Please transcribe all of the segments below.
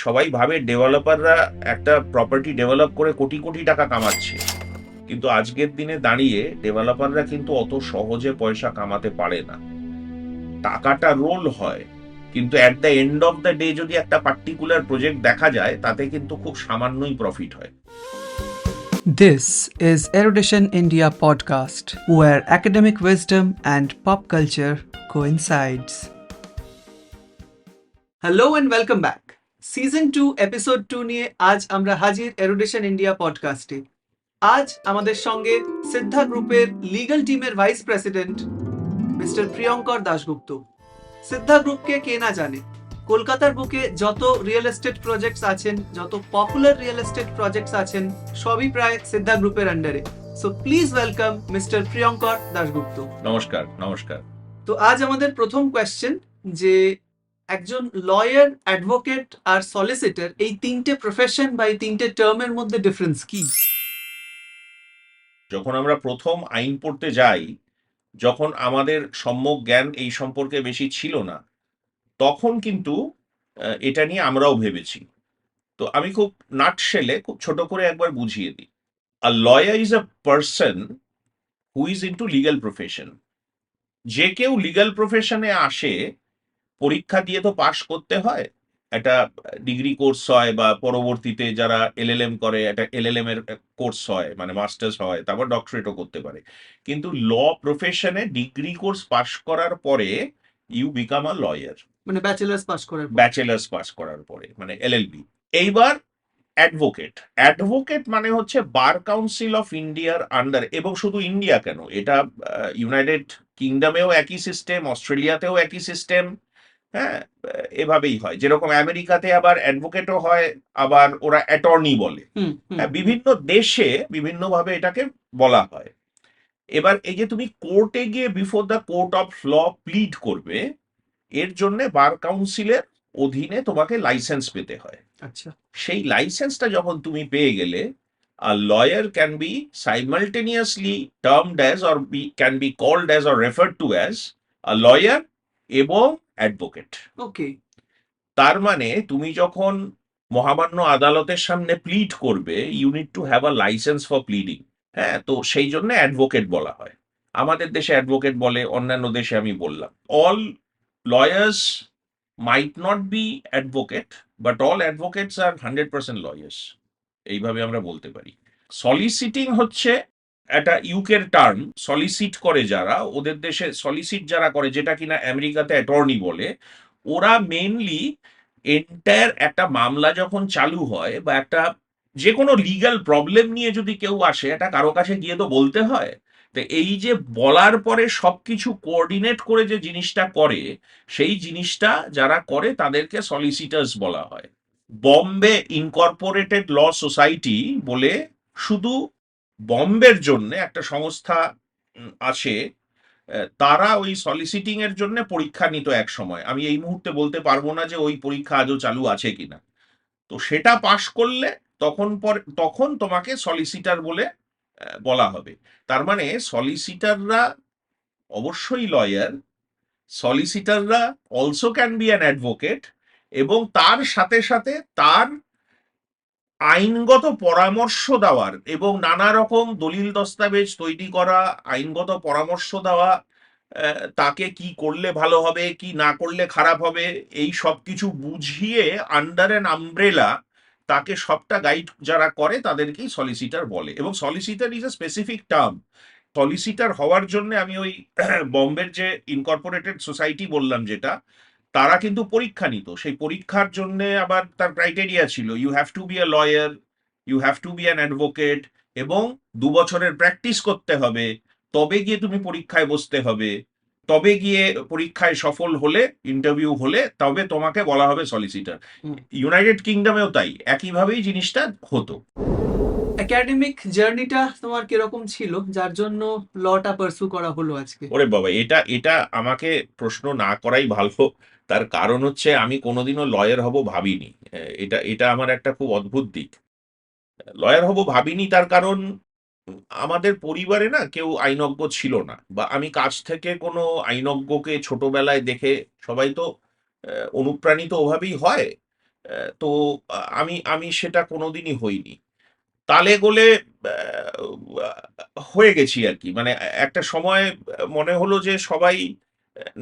সবাই ভাবে ডেভেলপাররা একটা প্রপার্টি ডেভেলপ করে কোটি কোটি টাকা কামাচ্ছে, কিন্তু আজকের দিনে দাঁড়িয়ে ডেভেলপাররা কিন্তু অত সহজে পয়সা কামাতে পারে না। টাকাটা রোল হয়, কিন্তু at the end of the day যদি একটা পার্টিকুলার প্রজেক্ট দেখা যায় তাতে কিন্তু খুব সামান্যই প্রফিট হয়। This is Erudition India podcast, where academic wisdom and pop culture coincides. Hello and welcome back. Season 2 episode 2 নিয়ে আজ আমরা হাজির Erudition India podcastে। আজ আমাদের সঙ্গে সিদ্ধা গ্রুপের লিগ্যাল টিমের vice president mister Priyankar Dasgupta. Siddha গ্রুপকে কে না জানে, কলকাতার বুকে যত রিয়েল এস্টেট প্রজেক্টস আছেন, যত পপুলার রিয়েল এস্টেট প্রজেক্টস আছেন, সবই প্রায় সিদ্ধা গ্রুপের আন্ডারে। So please welcome mister Priyankar Dasgupta. নমস্কার। নমস্কার। তো আজ আমাদের প্রথম কোয়েশ্চেন যে একজন লয়ার, অ্যাডভোকেট আর সলিসিটর, এই তিনটে প্রফেশন বা এই তিনটে টার্মের মধ্যে ডিফারেন্স কি? যখন আমরা প্রথম আইন পড়তে যাই, যখন আমাদের সম্যক জ্ঞান এই সম্পর্কে বেশি ছিল না, তখন কিন্তু এটা নিয়ে আমরাও ভেবেছি। তো আমি খুব নাটশেলে খুব ছোট করে একবার বুঝিয়ে দিই। আ lawyer is a person who is into legal profession. যে কেউ লিগ্যাল প্রফেশনে আসে, পরীক্ষা দিয়ে তো পাশ করতে হয়, একটা ডিগ্রি কোর্স হয়, বা পরবর্তীতে যারা এলএলএম করে একটা এলএলএম এর কোর্স হয়, মানে মাস্টার্স হয়, তারপর ডক্টরেটও করতে পারে। কিন্তু ল প্রফেশনে ডিগ্রি কোর্স পাশ করার পরে ইউ বিকাম আ লয়ার, মানে ব্যাচেলার্স পাস করার পরে, মানে এলএলবি। এইবার অ্যাডভোকেট মানে হচ্ছে বার কাউন্সিল অফ ইন্ডিয়ার আন্ডার, এবং শুধু ইন্ডিয়া কেন, এটা ইউনাইটেড কিংডমেও একই সিস্টেম, অস্ট্রেলিয়াতেও একই সিস্টেম। হ্যাঁ, এভাবেই হয়। যেরকম আমেরিকাতে আবার অ্যাডভোকেটও হয়, আবার ওরা অ্যাটর্নি বলে। হ্যাঁ, বিভিন্ন দেশে বিভিন্নভাবে এটাকে বলা হয়। এবার এই যে তুমি কোর্টে গিয়ে before the court of law plead করবে, এর জন্য বার কাউন্সিলের অধীনে তোমাকে লাইসেন্স পেতে হয়। আচ্ছা। সেই লাইসেন্সটা যখন তুমি পেয়ে গেলে, a lawyer can be simultaneously termed as or can be called as or referred to as a lawyer এবং অ্যাডভোকেট। ওকে। তার মানে তুমি যখন মহামান্য আদালতের সামনে প্লিড করবে, you need to have a licence for pleading. হ্যাঁ, তো সেই জন্য অ্যাডভোকেট বলা হয়। আমাদের দেশে অ্যাডভোকেট বলে, অন্যান্য দেশে আমি বললাম। All lawyers might not be advocate, but all advocates are 100% lawyers, এইভাবে আমরা বলতে পারি। সলিসিটিং হচ্ছে একটা ইউকের টার্ম। সলিসিট করে যারা, ওদের দেশে সলিসিট যারা করে, যেটা কিনা আমেরিকাতে অ্যাটর্নি বলে, ওরা মেনলি এন্টায়ার একটা মামলা যখন চালু হয়, বা একটা যে কোনো লিগ্যাল প্রবলেম নিয়ে যদি কেউ আসে, এটা কারো কাছে গিয়ে তো বলতে হয়। তো এই যে বলার পরে সবকিছু কোঅর্ডিনেট করে যে জিনিসটা করে, সেই জিনিসটা যারা করে তাদেরকে সলিসিটার্স বলা হয়। বম্বে ইনকর্পোরেটেড ল সোসাইটি বলে শুধু বম্বের জন্য একটা সংস্থা আছে। তারা ওই সলিসিটিং এর জন্য পরীক্ষা নিত এক সময়। আমি এই মুহূর্তে বলতে পারবো না যে ওই পরীক্ষা আজও চালু আছে কিনা। তো সেটা পাশ করলে তখন তোমাকে সলিসিটার বলে বলা হবে। তার মানে সলিসিটাররা অবশ্যই লয়ার, সলিসিটাররা also can be an advocate, এবং তার সাথে সাথে তার আইনগত পরামর্শ দেওয়ার এবং নানা রকম দলিল দস্তাবেজ তৈরি করা, আইনগত পরামর্শ দেওয়া, তাকে কি করলে ভালো হবে, কি না করলে খারাপ হবে, এই সব কিছু বুঝিয়ে আন্ডার অ্যান আমব্রেলা তাকে সবটা গাইড যারা করে তাদেরকেই সলিসিটার বলে। এবং solicitor is a specific term. Solicitor হওয়ার জন্য আমি ওই বম্বের যে ইনকর্পোরেটেড সোসাইটি বললাম যেটা, তারা কিন্তু পরীক্ষা নিত। সেই পরীক্ষার জন্য আবার তার ক্রাইটেরিয়া ছিল, you have to be a lawyer, you have to be an advocate, এবং 2 বছরের প্র্যাকটিস করতে হবে, তবে গিয়ে তুমি পরীক্ষায় বসতে হবে, তবে গিয়ে পরীক্ষায় সফল হলে, ইন্টারভিউ হলে, তবে তোমাকে বলা হবে সলিসিটার। ইউনাইটেড কিংডমেও তাই একইভাবেই জিনিসটা হতো। একাডেমিক জার্নিটা তোমার কিরকম ছিল, যার জন্য লটা পার্সু করা হলো আজকে? ওরে বাবা, এটা এটা আমাকে প্রশ্ন না করাই ভালো। তার কারণ হচ্ছে আমি কোনোদিনও লয়ার হব ভাবিনি। এটা এটা আমার একটা খুব অদ্ভুত দিক। লয়ার হব ভাবিনি, তার কারণ আমাদের পরিবারে না কেউ আইনজ্ঞ ছিল না, বা আমি কাছ থেকে কোনো আইনজ্ঞকে ছোটবেলায় দেখে, সবাই তো অনুপ্রাণিত ওভাবেই হয়। তো আমি আমি সেটা কোনোদিনই হইনি। তালে গোলে হয়ে গেছি আর কি। মানে একটা সময় মনে হলো যে সবাই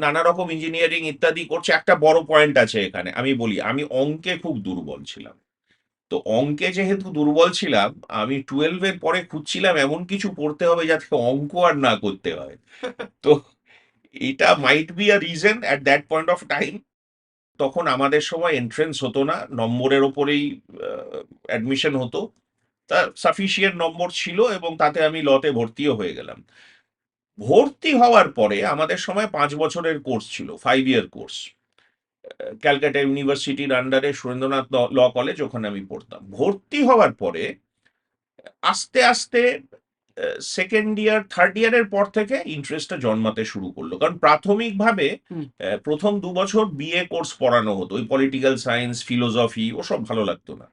নানা রকম ইঞ্জিনিয়ারিং ইত্যাদি করছে। একটা বড় পয়েন্ট আছে এখানে, আমি বলি আমি অঙ্কে খুব দুর্বল ছিলাম। তো অঙ্কে যেহেতু দুর্বল ছিলাম, আমি 12 এর পরে খুঁজছিলাম এমন কিছু পড়তে হবে যাতে অঙ্ক আর না করতে হয়। তো এটা might be a reason at that point of time. তখন আমাদের সময় এন্ট্রেন্স হতো না, নম্বরের ওপরেই অ্যাডমিশন হতো। তা সাফিসিয়েন্ট নম্বর ছিল এবং তাতে আমি লতে ভর্তিও হয়ে গেলাম। ভর্তি হওয়ার পরে আমাদের সময় 5 বছরের কোর্স ছিল, 5 ইয়ার কোর্স। ক্যালকাটা ইউনিভার্সিটির আন্ডারে সুরেন্দ্রনাথ ল কলেজ, ওখানে আমি পড়তাম। ভর্তি হওয়ার পরে আস্তে আস্তে সেকেন্ড ইয়ার থার্ড ইয়ারের পর থেকে ইন্টারেস্টটা জন্মাতে শুরু করলো, কারণ প্রাথমিকভাবে হুম। প্রথম 2 বছর বিএ কোর্স পড়ানো হতো, ওই পলিটিক্যাল সায়েন্স, ফিলোসফি, ওসব ভালো লাগতো না।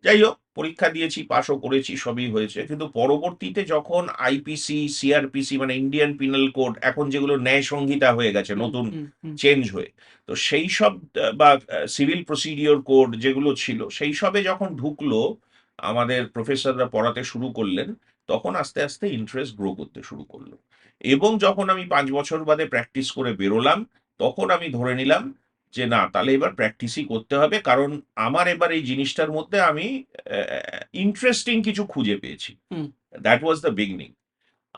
যাই হোক, পরীক্ষা দিয়েছি, পাশও করেছি, সবই হয়েছে। কিন্তু পরবর্তীতে যখন আইপিসি, সিআরপিসি মানে ইন্ডিয়ান পিনাল কোড, এখন যেগুলো ন্যায় সংহিতা হয়ে গেছে হুম, নতুন হুম, হুম। চেঞ্জ হয়ে, তো সেই সব বা সিভিল প্রসিডিওর কোড যেগুলো ছিল, সেই সবে যখন ঢুকলো, আমাদের প্রফেসররা পড়াতে শুরু করলেন, তখন আস্তে আস্তে ইন্টারেস্ট গ্রো করতে শুরু করলো। এবং যখন আমি 5 বছর বাদে প্র্যাকটিস করে বেরোলাম, তখন আমি ধরে নিলাম যে না, তাহলে এবার প্র্যাকটিসই করতে হবে, কারণ আমার এবার এই জিনিসটার মধ্যে আমি ইন্টারেস্টিং কিছু খুঁজে পেয়েছি। হুম। That was the beginning.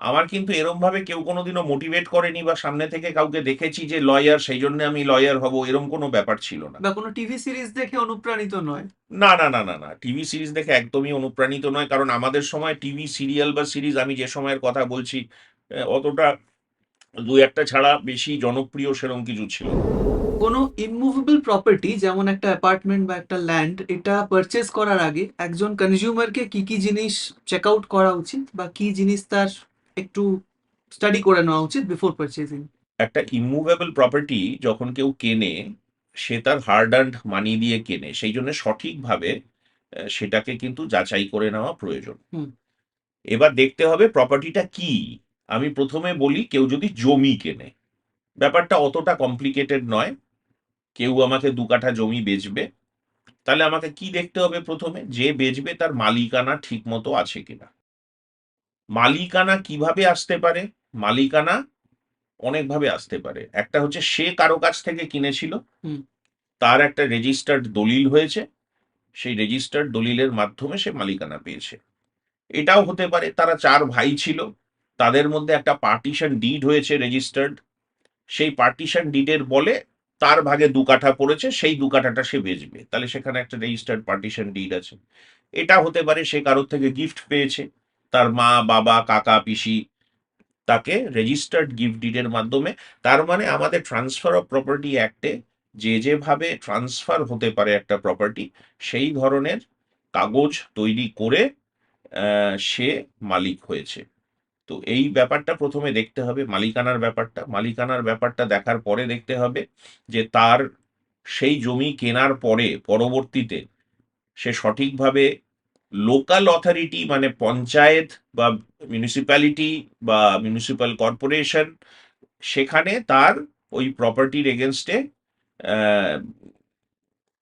আমার কিন্তু এরম ভাবে কেউ কোনোদিনও মোটিভেট করেনি বা সামনে থেকে কাউকে দেখেছি যে লয়ার, সেই জন্য আমি লয়ার হব, এরম কোনো ব্যাপার ছিল না। বা কোনো টিভি সিরিজ দেখে অনুপ্রাণিত নয়। না, না, না, না, না, টিভি সিরিজ দেখে একদমই অনুপ্রাণিত নয়, কারণ আমাদের সময় টিভি সিরিয়াল বা সিরিজ, আমি যে সময়ের কথা বলছি, অতটা, দু একটা ছাড়া বেশি জনপ্রিয় সেরকম কিছু ছিল না। কোনো ইমুভেবল প্রপার্টি যেমন একটা অ্যাপার্টমেন্ট বা একটা ল্যান্ড, এটা পারচেজ করার আগে একজন কনজিউমারকে কি কি জিনিস চেক আউট করা উচিত বা কি জিনিস তার একটু স্টাডি করে নেওয়া উচিত বিফোর পারচেজিং? একটা ইমুভেবল প্রপার্টি যখন কেউ কেনে, সে তার হার্ড আর্নড মানি দিয়ে কেনে, সেই জন্য সঠিকভাবে সেটাকে কিন্তু যাচাই করে নেওয়া প্রয়োজন। হুম। এবার দেখতে হবে প্রপার্টিটা কি। আমি প্রথমে বলি, কেউ যদি জমি কেনে, ব্যাপারটা অতটা কমপ্লিকেটেড নয়। কেউ আমাকে 2 কাঠা জমি বেচবে, তাহলে আমাকে কি দেখতে হবে? প্রথমে, যে বেচবে তার মালিকানা ঠিক মতো আছে কিনা। মালিকানা কিভাবে আসতে পারে? মালিকানা অনেকভাবে আসতে পারে। একটা হচ্ছে, সে কারো কাছ থেকে কিনেছিল, হুম। তার একটা রেজিস্টার্ড দলিল হয়েছে, সেই রেজিস্টার্ড দলিলের মাধ্যমে সে মালিকানা পেয়েছে। এটাও হতে পারে তারা 4 ভাই ছিল, তাদের মধ্যে একটা পার্টিশন ডিড হয়েছে রেজিস্টার্ড, সেই পার্টিশন ডিডের বলে তার ভাগে 2 কাঠা পড়েছে, সেই 2 কাঠাটা সে বেচবে, তাহলে সেখানে একটা রেজিস্টার্ড পার্টিশন ডিড আছে। এটা হতে পারে সে কারোর থেকে গিফট পেয়েছে, তার মা, বাবা, কাকা, পিসি তাকে রেজিস্টার্ড গিফট ডিডের মাধ্যমে। তার মানে আমাদের ট্রান্সফার অফ প্রপার্টি অ্যাক্টে যে যেভাবে ট্রান্সফার হতে পারে একটা প্রপার্টি, সেই ধরনের কাগজ তৈরি করে সে মালিক হয়েছে। তো এই ব্যাপারটা প্রথমে দেখতে হবে, মালিকানার ব্যাপারটা। মালিকানার ব্যাপারটা দেখার পরে দেখতে হবে যে তার সেই জমি কেনার পরে পরবর্তীতে সে সঠিকভাবে লোকাল অথরিটি মানে পঞ্চায়েত বা মিউনিসিপ্যালিটি বা মিউনিসিপ্যাল কর্পোরেশন, সেখানে তার ওই প্রপার্টির এগেনস্টে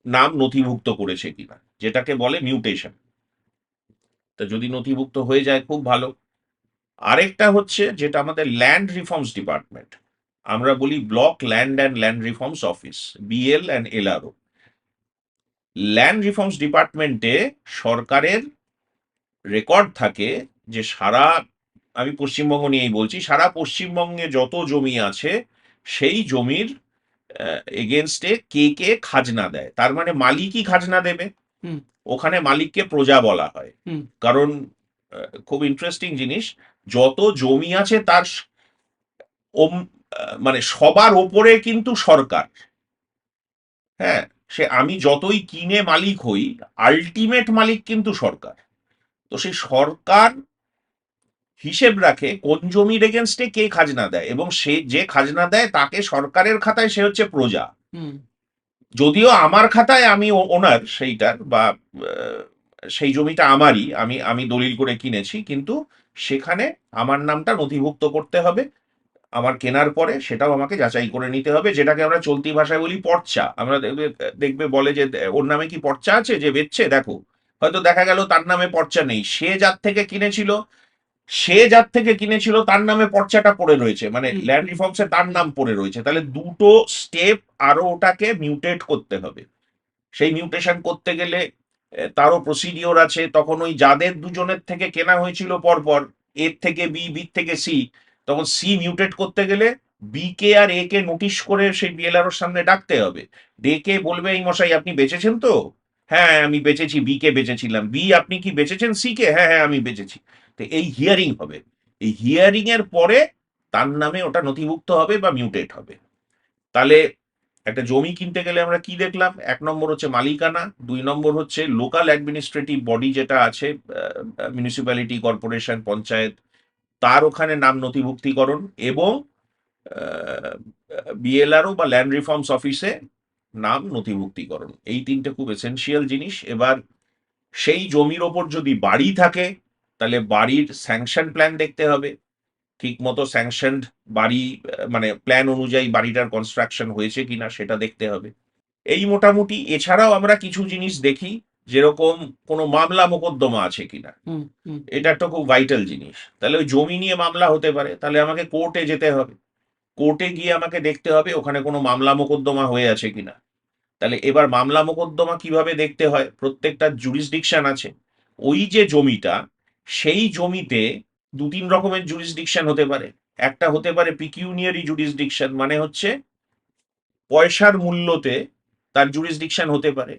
নাম নথিভুক্ত করেছে কিনা, যেটাকে বলে মিউটেশন। তা যদি নথিভুক্ত হয়ে যায়, খুব ভালো। আরেকটা হচ্ছে যেটা আমাদের ল্যান্ড রিফর্মস ডিপার্টমেন্ট, আমরা বলি block land and land reforms office, BL and LRO. Land reforms ডিপার্টমেন্টে সরকারের রেকর্ড থাকে যে সারা, আমি পশ্চিমবঙ্গ নিয়েই বলছি, সারা পশ্চিমবঙ্গে যত জমি আছে, সেই জমির এগেনস্টে কে কে খাজনা দেয়। তার মানে মালিকই খাজনা দেবে। হুম। ওখানে মালিককে প্রজা বলা হয়। হুম। কারণ খুব ইন্টারেস্টিং জিনিস, যত জমি আছে তার মানে সবার ওপরে কিন্তু সরকার। হ্যাঁ, সে আমি যতই কিনে মালিক হই, আলটিমেট মালিক কিন্তু সরকার। তো সেই সরকার হিসেব রাখে কোন জমির এগেনস্টে কে খাজনা দেয়, এবং সে যে খাজনা দেয় তাকে সরকারের খাতায় সে হচ্ছে প্রজা। হুম। যদিও আমার খাতায় আমি ওনার সেইটার, বা আহ, সেই জমিটা আমারই, আমি আমি দলিল করে কিনেছি, কিন্তু সেখানে আমার নামটা নথিভুক্ত করতে হবে। আমার কেনার পরে সেটাও আমাকে যাচাই করে নিতে হবে, যেটাকে আমরা চলতি ভাষায় বলি পর্চা। আমরা দেখবে দেখবে বলে যে ওর নামে কি পর্চা আছে যে বেচছে, দেখো। হয়তো দেখা গেল তার নামে পর্চা নেই, সে যার থেকে কিনেছিল তার নামে পর্চাটা পড়ে রয়েছে, মানে হুম, ল্যান্ড হুম, রিফর্মসে তার নাম পড়ে রয়েছে। তাহলে দুটো স্টেপ আরো ওটাকে মিউটেট করতে হবে। সেই মিউটেশন করতে গেলে তারও প্রসিডিওর আছে। তখন ওই যাদের দুজনের থেকে কেনা হয়েছিল পরপর, এর থেকে বি, বি থেকে সি, তখন সি মিউটেট করতে গেলে বি কে আর এ কে নোটিশ করে সেই বিএলআরওর সামনে ডাকতে হবে। ডেকে বলবে, এই মশাই আপনি বেচেছেন তো? হ্যাঁ আমি বেচেছি, বি কে বেচেছিলাম। বি, আপনি কি বেচেছেন সি কে? হ্যাঁ হ্যাঁ আমি বেচেছি। তো এই হিয়ারিং হবে। এই হিয়ারিং এর পরে তার নামে ওটা নথিভুক্ত হবে বা মিউটেট হবে। তাহলে একটা জমি কিনতে গেলে আমরা কি দেখলাম? এক নম্বর হচ্ছে মালিকানা, দুই নম্বর হচ্ছে লোকাল অ্যাডমিনিস্ট্রেটিভ বডি যেটা আছে, মিউনিসিপ্যালিটি, কর্পোরেশন, পঞ্চায়েত, তার ওখানে নাম নথিভুক্তিকরণ, এবং বিএলআরও বা ল্যান্ড রিফর্মস অফিসে নাম নথিভুক্তিকরণ। এই তিনটে খুব এসেনশিয়াল জিনিস। এবার সেই জমির ওপর যদি বাড়ি থাকে, তাহলে বাড়ির স্যাংশন প্ল্যান দেখতে হবে। ঠিক মতো স্যাংশনড বাড়ি, মানে প্ল্যান অনুযায়ী বাড়িটার কনস্ট্রাকশন হয়েছে কিনা সেটা দেখতে হবে। এই মোটামুটি। এছাড়াও আমরা কিছু জিনিস দেখি, যেরকম কোনো মামলা মোকদ্দমা আছে কিনা। হুম, হুম, এটা একটা খুব ভাইটাল জিনিস। তাহলে ওই জমি নিয়ে মামলা হতে পারে, তাহলে আমাকে কোর্টে যেতে হবে। কোর্টে গিয়ে আমাকে দেখতে হবে ওখানে কোনো মামলা মোকদ্দমা হয়ে আছে কিনা। তাহলে এবার মামলা মোকদ্দমা কিভাবে দেখতে হয়? প্রত্যেকটা জুরিসডিকশন আছে। ওই যে জমিটা, সেই জমিতে দু তিন রকমের জুরিসডিকশন হতে পারে। একটা হতে পারে পিকিউনিয়ারি জুরিসডিকশন, মানে হচ্ছে পয়সার মূল্যতে তার জুরিসডিকশন হতে পারে,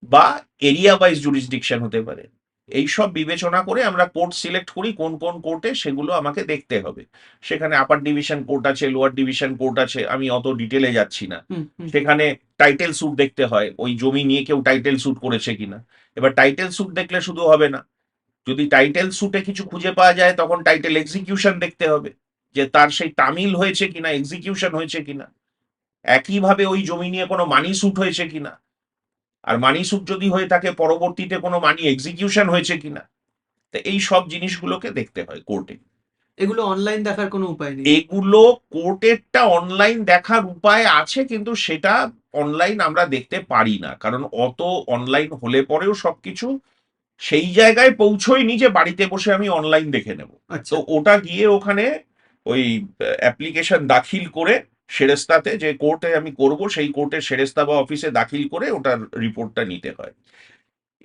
বা এরিয়া ওয়াইজ জুরিসডিকশন হতে পারে। এই সব বিবেচনা করে আমরা কোর্ট সিলেক্ট করি, কোন কোন কোর্টে, সেগুলো আমাকে দেখতে হবে। সেখানে আপার ডিভিশন কোর্ট আছে, লোয়ার ডিভিশন কোর্ট আছে, আমি অত ডিটেলে যাচ্ছি না। হুম, হুম, সেখানে টাইটেল স্যুট দেখতে হয়, ওই জমি নিয়ে কেউ টাইটেল স্যুট করেছে কিনা। এবার টাইটেল স্যুট দেখলে শুধু হবে না, যদি টাইটেল স্যুটে কিছু খুঁজে পাওয়া যায় তখন টাইটেল এক্সিকিউশন দেখতে হবে, যে তার সেই তামিল হয়েছে কিনা, এক্সিকিউশন হয়েছে কিনা। একইভাবে ওই জমি নিয়ে কোনো মানি স্যুট হয়েছে কিনা, আর মানি স্যুট যদি হয়ে থাকে পরবর্তীতে কোনো মানি এক্সিকিউশন হয়েছে কিনা। তো এই সব জিনিসগুলোকে দেখতে হয় কোর্টে। এগুলো অনলাইন দেখার কোনো উপায় নেই? এগুলো কোর্টেরটা অনলাইন দেখার উপায় আছে, কিন্তু সেটা অনলাইন আমরা দেখতে পারি না, কারণ অত অনলাইন হলে পরেও সবকিছু সেই জায়গায় পৌঁছয়নি যে বাড়িতে বসে আমি অনলাইন দেখে নেব। আচ্ছা। তো ওটা গিয়ে ওখানে ওই অ্যাপ্লিকেশন দাখিল করে সেরেস্তাতে, যে কোর্টে আমি করব সেই কোর্টের সেরেস্তা বা অফিসে দাখিল করে ওটার রিপোর্টটা নিতে হয়।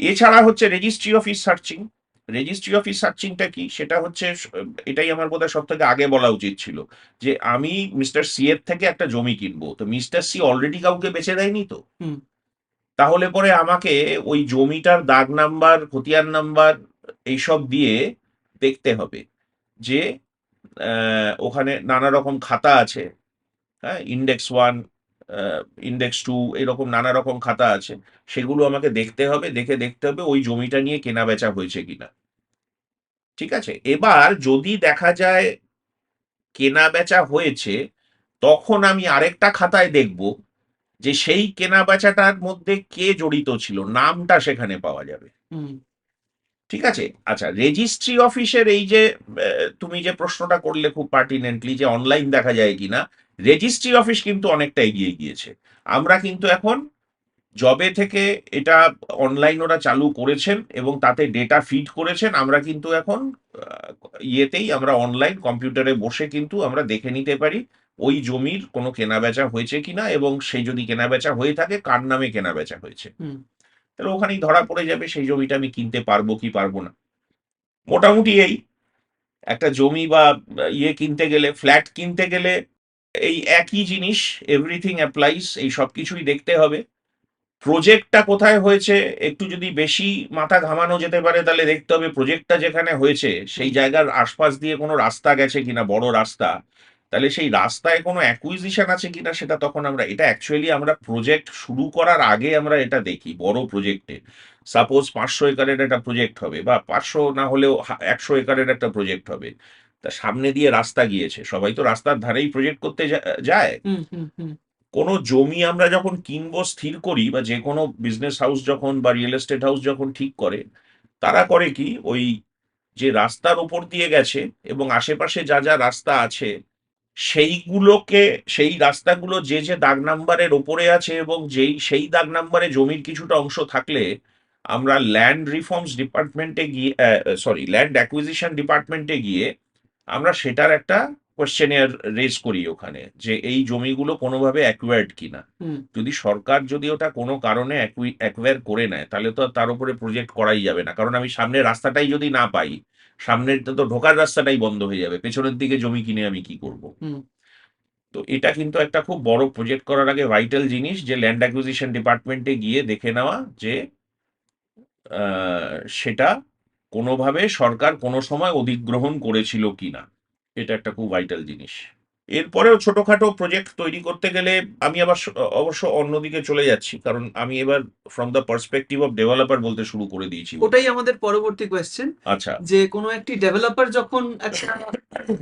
এছাড়া হচ্ছে registry office searching. Registry office সার্চিংটা কি? সেটা হচ্ছে এটাই আমার বোধহয় সব থেকে আগে বলা উচিত ছিল, যে আমি মিস্টার সি এর থেকে একটা জমি কিনবো, তো মিস্টার সি অলরেডি কাউকে বেচে দেয়নি তো। হুম, তাহলে পরে আমাকে ওই জমিটার দাগ নাম্বার, খতিয়ান নাম্বার, এইসব দিয়ে দেখতে হবে যে ওখানে নানা রকম খাতা আছে। হ্যাঁ, ইন্ডেক্স 1, ইন্ডেক্স 2, এরকম নানা রকম খাতা আছে। সেগুলো আমাকে দেখতে হবে, দেখতে হবে ওই জমিটা নিয়ে কেনা বেচা হয়েছে কিনা। ঠিক আছে? এবার যদি দেখা যায় কেনা বেচা হয়েছে, তখন আমি আরেকটা খাতায় দেখব যে সেই কেনা বেচাটার মধ্যে কে জড়িত ছিল, নামটা সেখানে পাওয়া যাবে। হুম, ঠিক আছে? আচ্ছা, রেজিস্ট্রি অফিসের এই যে তুমি যে প্রশ্নটা করলে খুব পার্টিনেন্টলি, যে অনলাইন দেখা যায় কিনা, রেজিস্ট্রি অফিস কিন্তু অনেকটা এগিয়ে গিয়েছে। আমরা কিন্তু এখন, জবে থেকে এটা অনলাইন ওরা চালু করেছেন এবং তাতে ডেটা ফিড করেছেন, আমরা কিন্তু এখন ইয়েতেই আমরা অনলাইন কম্পিউটারে বসে কিন্তু আমরা দেখে নিতে পারি ওই জমির কোনো কেনাবেচা হয়েছে কিনা, এবং সেই যদি কেনাবেচা হয়ে থাকে কার নামে কেনাবেচা হয়েছে। হুম। তাহলে ওখানেই ধরা পড়ে যাবে সেই জমিটা আমি কিনতে পারবো কি পারবো না। মোটামুটি এই একটা জমি বা ইয়ে কিনতে গেলে, ফ্ল্যাট কিনতে গেলে এই একই জিনিস, এভরিথিং অ্যাপ্লাইজ, এই সব কিছুই দেখতে হবে। প্রজেক্টটা কোথায় হয়েছে, একটু যদি বেশি মাথা ঘামানো যেতে পারে, তাহলে দেখতে হবে প্রজেক্টটা যেখানে হয়েছে সেই জায়গার আশপাশ দিয়ে কোনো রাস্তা গেছে কিনা, বড় রাস্তা। তাহলে সেই রাস্তায় কোনো অ্যাকুইজিশন আছে কিনা, সেটা তখন আমরা, এটা অ্যাকচুয়ালি আমরা প্রজেক্ট শুরু করার আগে আমরা এটা দেখি। বড় প্রজেক্টে, সাপোজ 500 একরের একটা প্রজেক্ট হবে, বা 500 না হলেও 100 একরের একটা প্রজেক্ট হবে, তা সামনে দিয়ে রাস্তা গিয়েছে, সবাই তো রাস্তার ধারেই প্রজেক্ট করতে যায়। হুম, হুম, হুম, কোনো জমি আমরা যখন কিনবো স্থির করি, বা যে কোনো বিজনেস হাউস যখন বা রিয়েল এস্টেট হাউস যখন ঠিক করে, তারা করে কি, ওই যে রাস্তার ওপর দিয়ে গেছে এবং আশেপাশে যা যা রাস্তা আছে সেইগুলোকে, সেই রাস্তাগুলো যে যে দাগ নাম্বারের ওপরে আছে এবং সেই দাগ নাম্বারে জমির কিছুটা অংশ থাকলে আমরা ল্যান্ড রিফর্মস ডিপার্টমেন্টে গিয়ে, ল্যান্ড অ্যাকুইজিশন ডিপার্টমেন্টে গিয়ে আমরা সেটার একটা কোয়েশ্চেনিয়ার রেজ করি ওখানে, যে এই জমিগুলো কোনোভাবে অ্যাকুয়ার্ড কিনা। হুম যদি সরকার যদি ওটা কোনো কারণে অ্যাকুয়ার করে নেয়, তাহলে তো আর তার উপরে প্রজেক্ট করাই যাবে না, কারণ আমি সামনের রাস্তাটাই যদি না পাই, সামনের তো ঢোকার রাস্তাটাই বন্ধ হয়ে যাবে, পেছনের দিকে জমি কিনে আমি কি করব? হুম তো এটা কিন্তু একটা খুব বড় প্রজেক্ট করার আগে ভাইটাল জিনিস, যে ল্যান্ড অ্যাকুইজিশন ডিপার্টমেন্টে গিয়ে দেখে নেওয়া যে সেটা কোনোভাবে সরকার কোনো সময় অধিগ্রহণ করেছিল কিনা। এটা একটা খুব ভাইটাল জিনিস। এরপরেও ছোটখাটো প্রজেক্ট তৈরি করতে গেলে আমি আবার অবশ্য অন্যদিকে চলে যাচ্ছি, কারণ আমি এবার from the perspective of developer বলতে শুরু করে দিয়েছি। ওটাই আমাদের পরবর্তী কোয়েশ্চেন, আচ্ছা। যে কোনো একটি ডেভেলপার যখন একটা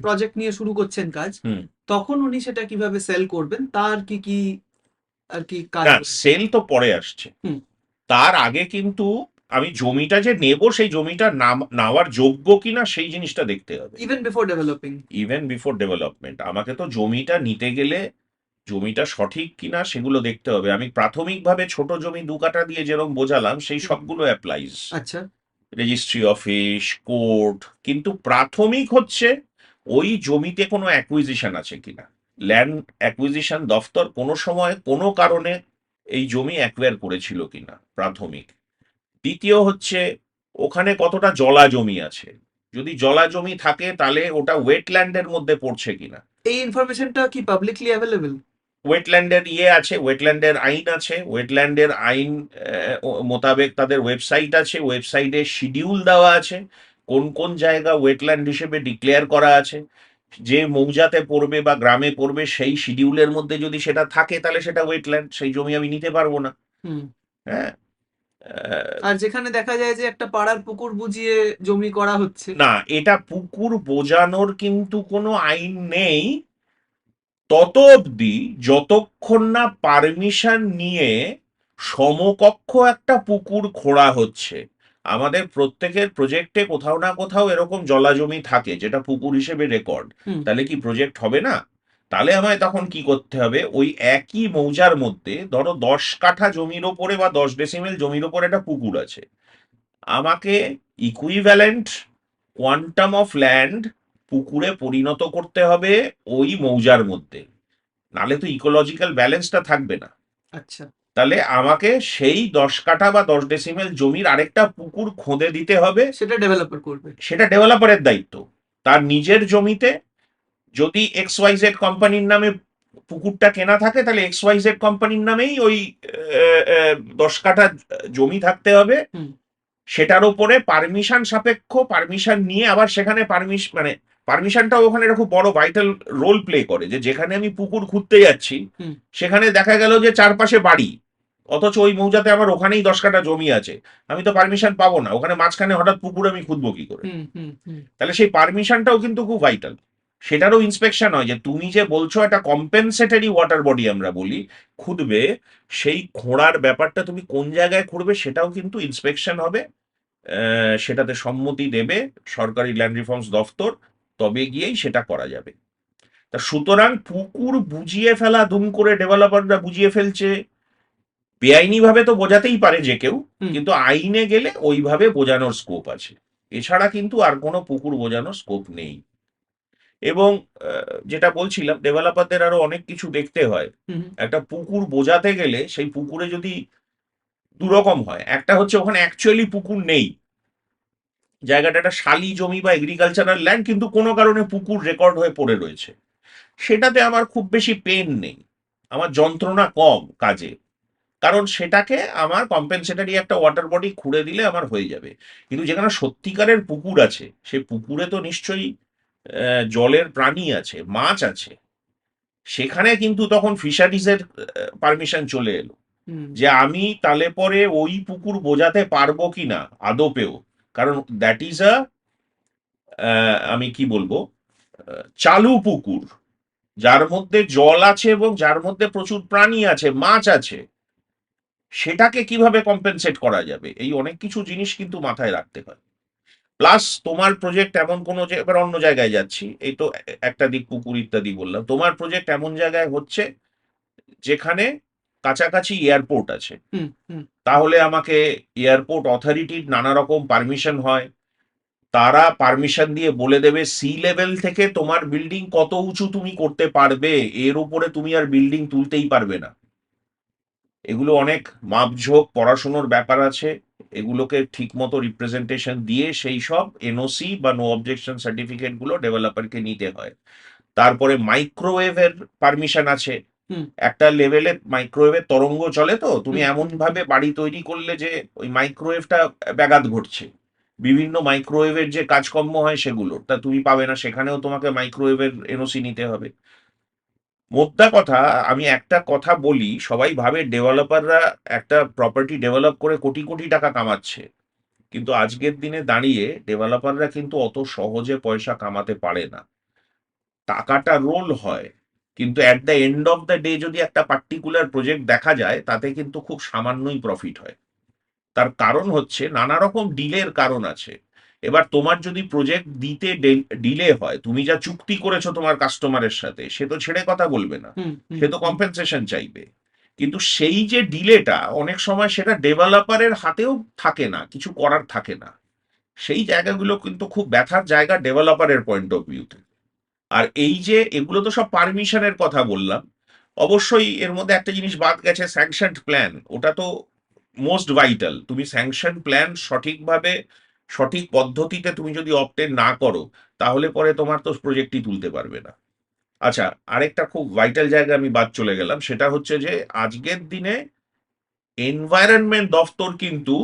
প্রজেক্ট নিয়ে শুরু করছেন কাজ, হুম। তখন উনি সেটা কিভাবে সেল করবেন, তার কি কি আর কি কাজ না, রয়েছে? সেল তো পরে আসছে। হুম তার আগে কিন্তু আমি জমিটা যে নেব, সেই জমিটা নেওয়ার যোগ্য কিনা সেই জিনিসটা দেখতে হবে। Even before developing. Even before development আমাকে তো জমিটা নিতে গেলে জমিটা সঠিক কিনা সেগুলো দেখতে হবে। আমি প্রাথমিকভাবে ছোট জমি 2 কাঠা দিয়ে যেরকম বোঝালাম, সেই সবগুলো অ্যাপ্লাইজ, আচ্ছা। Registry office, court. কিন্তু প্রাথমিক হচ্ছে ওই জমিতে কোনো অ্যাকুইজিশন আছে কিনা, ল্যান্ড অ্যাকুইজিশন দফতর কোনো সময় কোনো কারণে এই জমি অ্যাকোয়ার করেছিল কিনা, প্রাথমিক। দ্বিতীয় হচ্ছে ওখানে কতটা জলা জমি আছে, যদি জলা জমি থাকে তাহলে ওটা ওয়েটল্যান্ডের মধ্যে পড়ছে কিনা। এই ইনফরমেশনটা কি পাবলিকলি অ্যাভেলেবল? ওয়েটল্যান্ডের আছে, ওয়েটল্যান্ডের আইন আছে, ওয়েটল্যান্ডের আইন মোতাবেক তাদের ওয়েবসাইট আছে, ওয়েবসাইটে শিডিউল দেওয়া আছে কোন কোন জায়গা ওয়েটল্যান্ড হিসেবে ডিক্লেয়ার করা আছে। যে মৌজাতে পড়বে বা গ্রামে পড়বে সেই শিডিউলের মধ্যে যদি সেটা থাকে, তাহলে সেটা ওয়েটল্যান্ড, সেই জমি আমি নিতে পারবো না। হুম। হ্যাঁ। আহ, আর যেখানে দেখা যায় যে একটা পাড়ার পুকুর বুঝিয়ে জমি করা হচ্ছে। না, এটা পুকুর বোজানোর কিন্তু কোনো আইন নেই তত অবধি যতক্ষণ না পারমিশন নিয়ে সমকক্ষ একটা পুকুর খোঁড়া হচ্ছে। আমাদের প্রত্যেকের প্রজেক্টে কোথাও না কোথাও এরকম জলা জমি থাকে যেটা পুকুর হিসেবে রেকর্ড। হুম তাহলে কি প্রজেক্ট হবে না? তাহলে আমায় তখন কি করতে হবে, ওই একই মৌজার মধ্যে ধরো 10 কাঠা জমির ওপরে বা 10 ডেসিমেল জমির ওপরে একটা পুকুর আছে, আমাকে ইকুইভ্যালেন্ট কোয়ান্টাম অফ ল্যান্ড পুকুরে পরিণত করতে হবে ওই মৌজার মধ্যে, নালে তো ইকোলজিক্যাল ব্যালেন্সটা থাকবে না। আচ্ছা। তাহলে আমাকে সেই 10 কাঠা বা 10 ডেসিমেল জমির আরেকটা পুকুর খোঁদে দিতে হবে। সেটা ডেভেলপার করবে। সেটা ডেভেলপারের দায়িত্ব। তার নিজের জমিতে যদি XYZ কোম্পানির নামে পুকুরটা কেনা থাকে, তাহলে XYZ কোম্পানির নামেই ওই 10 কাঠা জমি থাকতে হবে। হুম সেটার উপরে পারমিশন সাপেক্ষ, পারমিশন নিয়ে আবার সেখানে পারমিশনটাও ওখানে একটা খুব বড় ভাইটাল রোল প্লে করে, যে যেখানে আমি পুকুর খুঁড়তে যাচ্ছি হুম সেখানে দেখা গেল যে চারপাশে বাড়ি, অথচ ওই মৌজাতে আমার ওখানেই 10 কাঠা জমি আছে, আমি তো পারমিশন পাবো না, ওখানে মাঝখানে হঠাৎ পুকুর আমি খুঁড়বো কি করে? হুম হুম হুম তাহলে সেই পারমিশনটাও কিন্তু খুব ভাইটাল। সেটারও ইন্সপেকশন হয়, যে তুমি যে বলছো একটা কম্পেনসেটরি ওয়াটার বডি আমরা বলি খুঁড়বে, সেই খোঁড়ার ব্যাপারটা তুমি কোন জায়গায় খুঁড়বে সেটাও কিন্তু ইন্সপেকশন হবে। সেটাতে সম্মতি দেবে সরকারি ল্যান্ড রিফর্মস দফতর, তবে গিয়েই সেটা করা যাবে। তা সুতরাং পুকুর বুঝিয়ে ফেলা, দুম করে ডেভেলপাররা বুঝিয়ে ফেলছে, বেআইনি ভাবে তো বোঝাতেই পারে যে কেউ, হুম কিন্তু আইনে গেলে ওইভাবে বোঝানোর স্কোপ আছে। এছাড়া কিন্তু আর কোনো পুকুর বোঝানোর স্কোপ নেই। এবং যেটা বলছিলাম, ডেভেলপারদের আরো অনেক কিছু দেখতে হয়। হুম একটা পুকুর বোঝাতে গেলে সেই পুকুরে যদি দুরকম হয়, একটা হচ্ছে ওখানে অ্যাকচুয়ালি পুকুর নেই, জায়গাটা একটা শালি জমি বা এগ্রিকালচারাল ল্যান্ড, কিন্তু কোনো কারণে পুকুর রেকর্ড হয়ে পড়ে রয়েছে, সেটাতে আমার খুব বেশি পেন নেই, আমার যন্ত্রণা কম কাজে, কারণ সেটাকে আমার কম্পেনসেটারি একটা ওয়াটার বডি খুঁড়ে দিলে আমার হয়ে যাবে। কিন্তু যেখানে সত্যিকারের পুকুর আছে, সে পুকুরে তো নিশ্চয়ই জলের প্রাণী আছে, মাছ আছে, সেখানে কিন্তু তখন ফিশারিজের পারমিশন চলে এলো, হুম যে আমি তালে পরে ওই পুকুর বোঝাতে পারবো কিনা আদপেও। কারণ দ্যাট ইজ আমি কি বলবো, চালু পুকুর, যার মধ্যে জল আছে এবং যার মধ্যে প্রচুর প্রাণী আছে, মাছ আছে, সেটাকে কিভাবে কম্পেনসেট করা যাবে, এই অনেক কিছু জিনিস কিন্তু মাথায় রাখতে হয়। প্লাস তোমার প্রজেক্ট এমন কোনো যে, এবার অন্য জায়গায় যাচ্ছি, এই তো একটা দিক পুকুর ইত্যাদি বললাম, তোমার প্রজেক্ট এমন জায়গায় হচ্ছে যেখানে কাছাকাছি এয়ারপোর্ট আছে, হুম হুম তাহলে আমাকে এয়ারপোর্ট অথরিটির নানা রকম পারমিশন হয়, তারা পারমিশন দিয়ে বলে দেবে সি লেভেল থেকে তোমার বিল্ডিং কত উঁচু তুমি করতে পারবে, এর উপরে তুমি আর বিল্ডিং তুলতেই পারবে না। এগুলো অনেক মাপঝোঁক পড়াশুনোর ব্যাপার আছে, এগুলোকে ঠিক মতো রিপ্রেজেন্টেশন দিয়ে সেই সব এনওসি বা নো অবজেকশন সার্টিফিকেট গুলো ডেভেলপারকে নিতে হয়। তারপরে মাইক্রোওয়েভের পারমিশন আছে, হুম একটা লেভেলে মাইক্রোওয়েভের তরঙ্গ চলে, তো তুমি হুম এমন ভাবে বাড়ি তৈরি করলে যে ওই মাইক্রোওয়েভটা ব্যাঘাত ঘটছে, বিভিন্ন মাইক্রোওয়েভের যে কাজকর্ম হয় সেগুলো তা তুমি পাবে না, সেখানেও তোমাকে মাইক্রোওয়েভের এনওসি নিতে হবে। মোদ্দা কথা, আমি একটা কথা বলি, সবাই ভাবে ডেভেলপাররা একটা প্রপার্টি ডেভেলপ করে কোটি কোটি টাকা কামাচ্ছে, কিন্তু আজকের দিনে দাঁড়িয়ে ডেভেলপাররা কিন্তু অত সহজে পয়সা কামাতে পারে না। টাকাটা রোল হয়, কিন্তু at the end of the day যদি একটা পার্টিকুলার প্রজেক্ট দেখা যায় তাতে কিন্তু খুব সামান্যই প্রফিট হয়। তার কারণ হচ্ছে নানা রকম ডিলের কারণ আছে। এবার তোমার যদি প্রজেক্ট দিতে ডিলে হয়, তুমি যা চুক্তি করেছো তোমার কাস্টমারের সাথে, সে তো ছেড়ে কথা বলবে না, হুম হুম সে তো কম্পেনসেশন চাইবে। কিন্তু সেই যে ডিলেটা অনেক সময় সেটা ডেভেলপারের হাতেও থাকে না, কিছু করার থাকে না। সেই জায়গাগুলো কিন্তু খুব ব্যথার জায়গা ডেভেলপারের পয়েন্ট অফ ভিউতে। আর এই যে এগুলো তো সব পারমিশনের কথা বললাম, অবশ্যই এর মধ্যে একটা জিনিস বাদ গেছে, স্যাংশনড প্ল্যান, ওটা তো মোস্ট ভাইটাল। তুমি স্যাংশন প্ল্যান সঠিকভাবে সঠিক পদ্ধতিতে তুমি যদি অবটেন না করো, তাহলে পরে তোমার তো প্রজেক্টই তুলতে পারবে না। আচ্ছা, আরেকটা খুব ভাইটাল জায়গা আমি বাদ চলে গেলাম, সেটা হচ্ছে যে আজকের দিনে এনভায়রনমেন্ট দফতর কিন্তু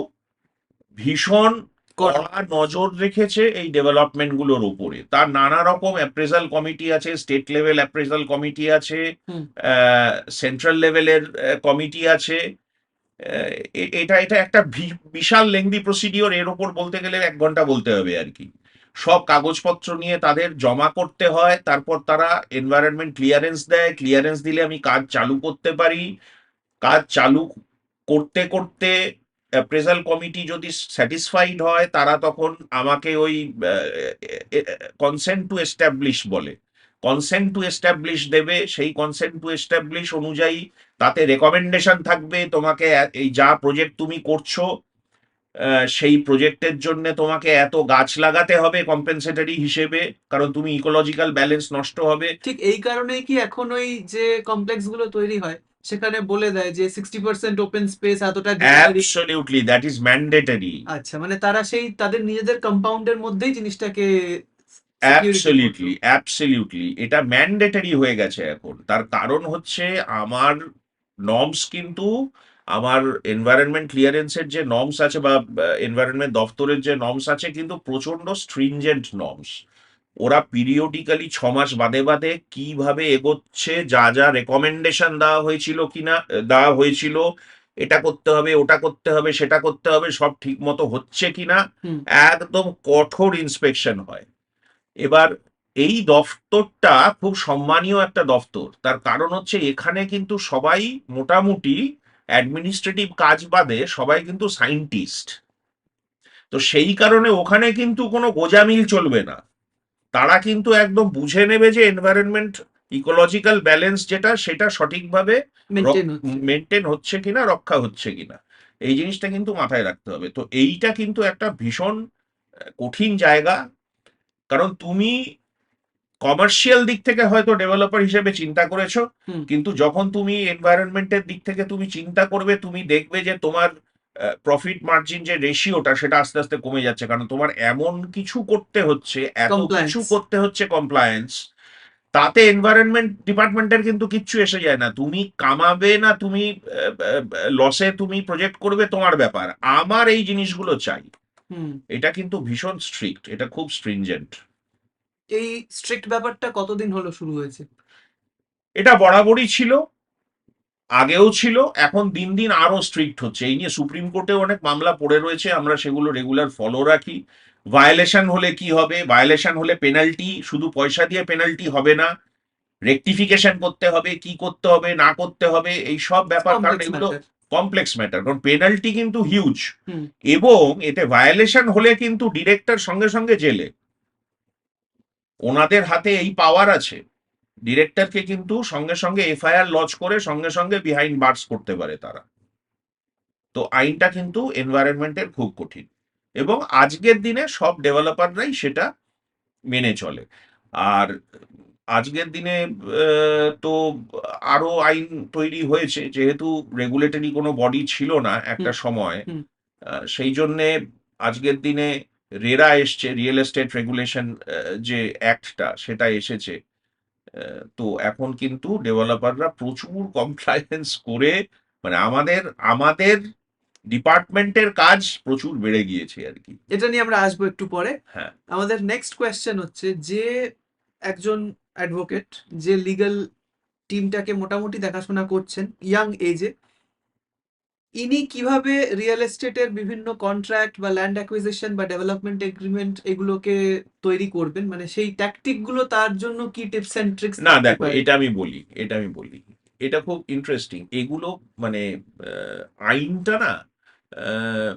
ভীষণ করা কড়া নজর রেখেছে এই ডেভেলপমেন্ট গুলোর উপরে। তার নানা রকম অ্যাপ্রেজাল কমিটি আছে, স্টেট লেভেল অ্যাপ্রেজাল কমিটি আছে, হুম সেন্ট্রাল লেভেলের কমিটি আছে। এটা এটা একটা বিশাল লেংদি প্রসিডিওর, এর ওপর বলতে গেলে 1 ঘন্টা বলতে হবে আর কি। সব কাগজপত্র নিয়ে তাদের জমা করতে হয়, তারপর তারা এনভায়রনমেন্ট ক্লিয়ারেন্স দেয়, ক্লিয়ারেন্স দিলে আমি কাজ চালু করতে পারি। কাজ চালু করতে করতে অ্যাপ্রেজাল কমিটি যদি স্যাটিসফাইড হয়, তারা তখন আমাকে ওই কনসেন্ট টু এস্টাবলিশ বলে, কনসেন্ট টু এস্টাবলিশ দেবে। সেই কনসেন্ট টু এস্টাবলিশ অনুযায়ী তাতে রেকমেন্ডেশন থাকবে, তোমাকে এই যা প্রজেক্ট তুমি করছো, সেই প্রজেক্টের জন্য তোমাকে এত গাছ লাগাতে হবে কম্পেনসেটরি হিসেবে, কারণ তুমি ইকোলজিক্যাল ব্যালেন্স নষ্ট হবে। ঠিক এই কারণেই কি এখন ওই যে কমপ্লেক্স গুলো তৈরি হয় সেখানে বলে দেয় যে 60% ওপেন স্পেস এতটা greenery. Absolutely, that is mandatory. আচ্ছা, মানে তারা সেই তাদের নিজেদের কম্পাউন্ডের মধ্যেই জিনিসটাকে সিকিউরিটি করতো। অ্যাবসলিউটলি, অ্যাবসলিউটলি, এটা ম্যান্ডেটরি হয়ে গেছে এখন। তার কারণ হচ্ছে আমার নর্মস কিন্তু, আমার এনভায়রনমেন্ট ক্লিয়ারেন্সের যে নর্মস আছে বা এনভায়রনমেন্ট দফতরের যে নর্মস আছে, কিন্তু প্রচন্ড স্ট্রিনজেন্ট নর্মস। ওরা পিরিয়ডিক্যালি 6 মাস বাদে বাদে কিভাবে এগোচ্ছে, যা যা রেকমেন্ডেশন দেওয়া হয়েছিল কিনা, দেওয়া হয়েছিল, এটা করতে হবে, ওটা করতে হবে, সেটা করতে হবে, সব ঠিক মতো হচ্ছে কিনা, হুম একদম কঠোর ইন্সপেকশন হয়। এবার এই দফতরটা খুব সম্মানীয় একটা দফতর, তার কারণ হচ্ছে এখানে কিন্তু সবাই মোটামুটি অ্যাডমিনিস্ট্রেটিভ কাজ বাদে সবাই কিন্তু সায়েন্টিস্ট। তো সেই কারণে ওখানে কিন্তু কোনো গোঁজামিল চলবে না। তারা কিন্তু একদম বুঝে নেবে যে এনভায়রনমেন্ট ইকোলজিক্যাল ব্যালেন্স যেটা, সেটা সঠিকভাবে মেনটেন হচ্ছে। মেনটেন হচ্ছে কিনা, রক্ষা হচ্ছে কিনা, এই জিনিসটা কিন্তু মাথায় রাখতে হবে। তো এইটা কিন্তু একটা ভীষণ কঠিন জায়গা, কারণ তুমি কমার্শিয়াল দিক থেকে হয়তো ডেভেলপার হিসেবে চিন্তা করেছো, হুম কিন্তু যখন তুমি এনভায়রনমেন্টের দিক থেকে তুমি চিন্তা করবে, তুমি দেখবে যে তোমার প্রফিট মার্জিন যে রেশিওটা, সেটা আস্তে আস্তে কমে যাচ্ছে, কারণ তোমার এমন কিছু করতে হচ্ছে, এত কিছু কমপ্লায়েন্স। করতে হচ্ছে কমপ্লায়েন্স। তাতে এনভায়রনমেন্ট ডিপার্টমেন্টের কিন্তু কিচ্ছু এসে যায় না, তুমি কামাবে না, তুমি লসে তুমি প্রজেক্ট করবে, তোমার ব্যাপার, আমার এই জিনিসগুলো চাই। হুম। এটা কিন্তু ভীষণ স্ট্রিক্ট, এটা খুব স্ট্রিনজেন্ট। এই স্ট্রিক্ট ব্যাপারটা কতদিন হলো শুরু হয়েছে? এটা বরাবরই ছিল, আগেও ছিল, এখন দিন দিন আরো স্ট্রিক্ট হচ্ছে। এই নিয়ে সুপ্রিম কোর্টে অনেক মামলা পড়ে রয়েছে, আমরা সেগুলো রেগুলার ফলো রাখি। ভায়োলেশন হলে কি হবে, ভায়োলেশন হলে পেনাল্টি, শুধু পয়সা দিয়ে পেনাল্টি হবে না, রেকটিফিকেশন করতে হবে, কি করতে হবে না করতে হবে, এই সব ব্যাপার, কারণ কমপ্লেক্স এগুলো ম্যাটার। কমপ্লেক্স ম্যাটার, কারণ পেনাল্টি কিন্তু হিউজ, হুম। এবং এতে ভায়োলেশন হলে কিন্তু ডিরেক্টর সঙ্গে সঙ্গে জেলে। ওনাদের হাতে এই পাওয়ার আছে, ডিরেক্টরকে কিন্তু সঙ্গে সঙ্গে এফআইআর লজ করে সঙ্গে সঙ্গে বিহাইন্ড বার্স করতে পারে তারা। তো আইনটা কিন্তু এনভায়রনমেন্টের খুব কঠিন, এবং আজকের দিনে সব ডেভেলপাররাই সেটা মেনে চলে। আর আজকের দিনে তো আরো আইন তৈরি হয়েছে, যেহেতু রেগুলেটরি কোনো বডি ছিল না একটা হুম। সময়, হুম। সেই জন্যে আজকের দিনে রেরা এসছে, রিয়েল এস্টেট রেগুলেশন যে অ্যাক্টটা সেটা এসেছে। তো এখন কিন্তু ডেভেলপাররা প্রচুর কমপ্লায়েন্স করে, মানে আমাদের আমাদের ডিপার্টমেন্টের কাজ প্রচুর বেড়ে গিয়েছে আর কি। এটা নিয়ে আমরা আসবো একটু পরে। হ্যাঁ, আমাদের নেক্সট কোয়েশ্চেন হচ্ছে যে একজন অ্যাডভোকেট যে লিগ্যাল টিমটাকে মোটামুটি দেখাশোনা করছেন ইয়াং এজে, ইনি কিভাবে রিয়েল এস্টেটের বিভিন্ন কন্ট্রাক্ট বা ল্যান্ড অ্যাকুইজিশন বা ডেভেলপমেন্ট এগ্রিমেন্ট এগুলোকে তৈরি করবেন, মানে সেই ট্যাকটিক গুলো তার জন্য কি টিপস এন্ড ট্রিক্স না থাকতে দেখো, পারে? এটা আমি বলি, এটা খুব ইন্টারেস্টিং এগুলো, মানে আইনটা না, আহ,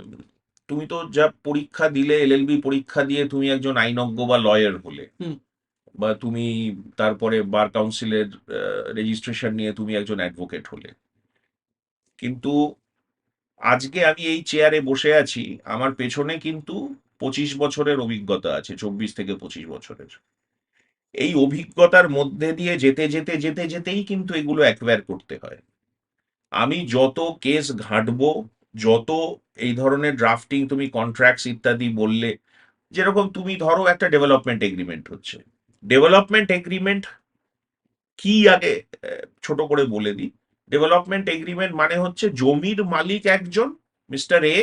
তুমি তো যা পরীক্ষা দিলে, এলএলবি পরীক্ষা দিয়ে তুমি একজন আইনজ্ঞ বা লয়ার হলে, হুম। বা তুমি তারপরে বার কাউন্সিলের রেজিস্ট্রেশন নিয়ে তুমি একজন অ্যাডভোকেট হলে, কিন্তু আজকে আমি এই চেয়ারে বসে আছি, আমার পেছনে কিন্তু 25 বছরের অভিজ্ঞতা আছে, 24 থেকে 25 বছরের। এই অভিজ্ঞতার মধ্যে দিয়ে যেতে যেতে যেতে যেতেই কিন্তু এগুলো অ্যাকোয়ার করতে হয়। আমি যত কেস ঘাঁটবো, যত এই ধরনের ড্রাফটিং, তুমি কন্ট্রাক্টস ইত্যাদি বললে, যেরকম তুমি ধরো একটা ডেভেলপমেন্ট এগ্রিমেন্ট হচ্ছে, ডেভেলপমেন্ট এগ্রিমেন্ট কি আগে ছোট করে বলে দিই। ডেভেলপমেন্ট এগ্রিমেন্ট মানে হচ্ছে জমির মালিক একজন, মিস্টার এ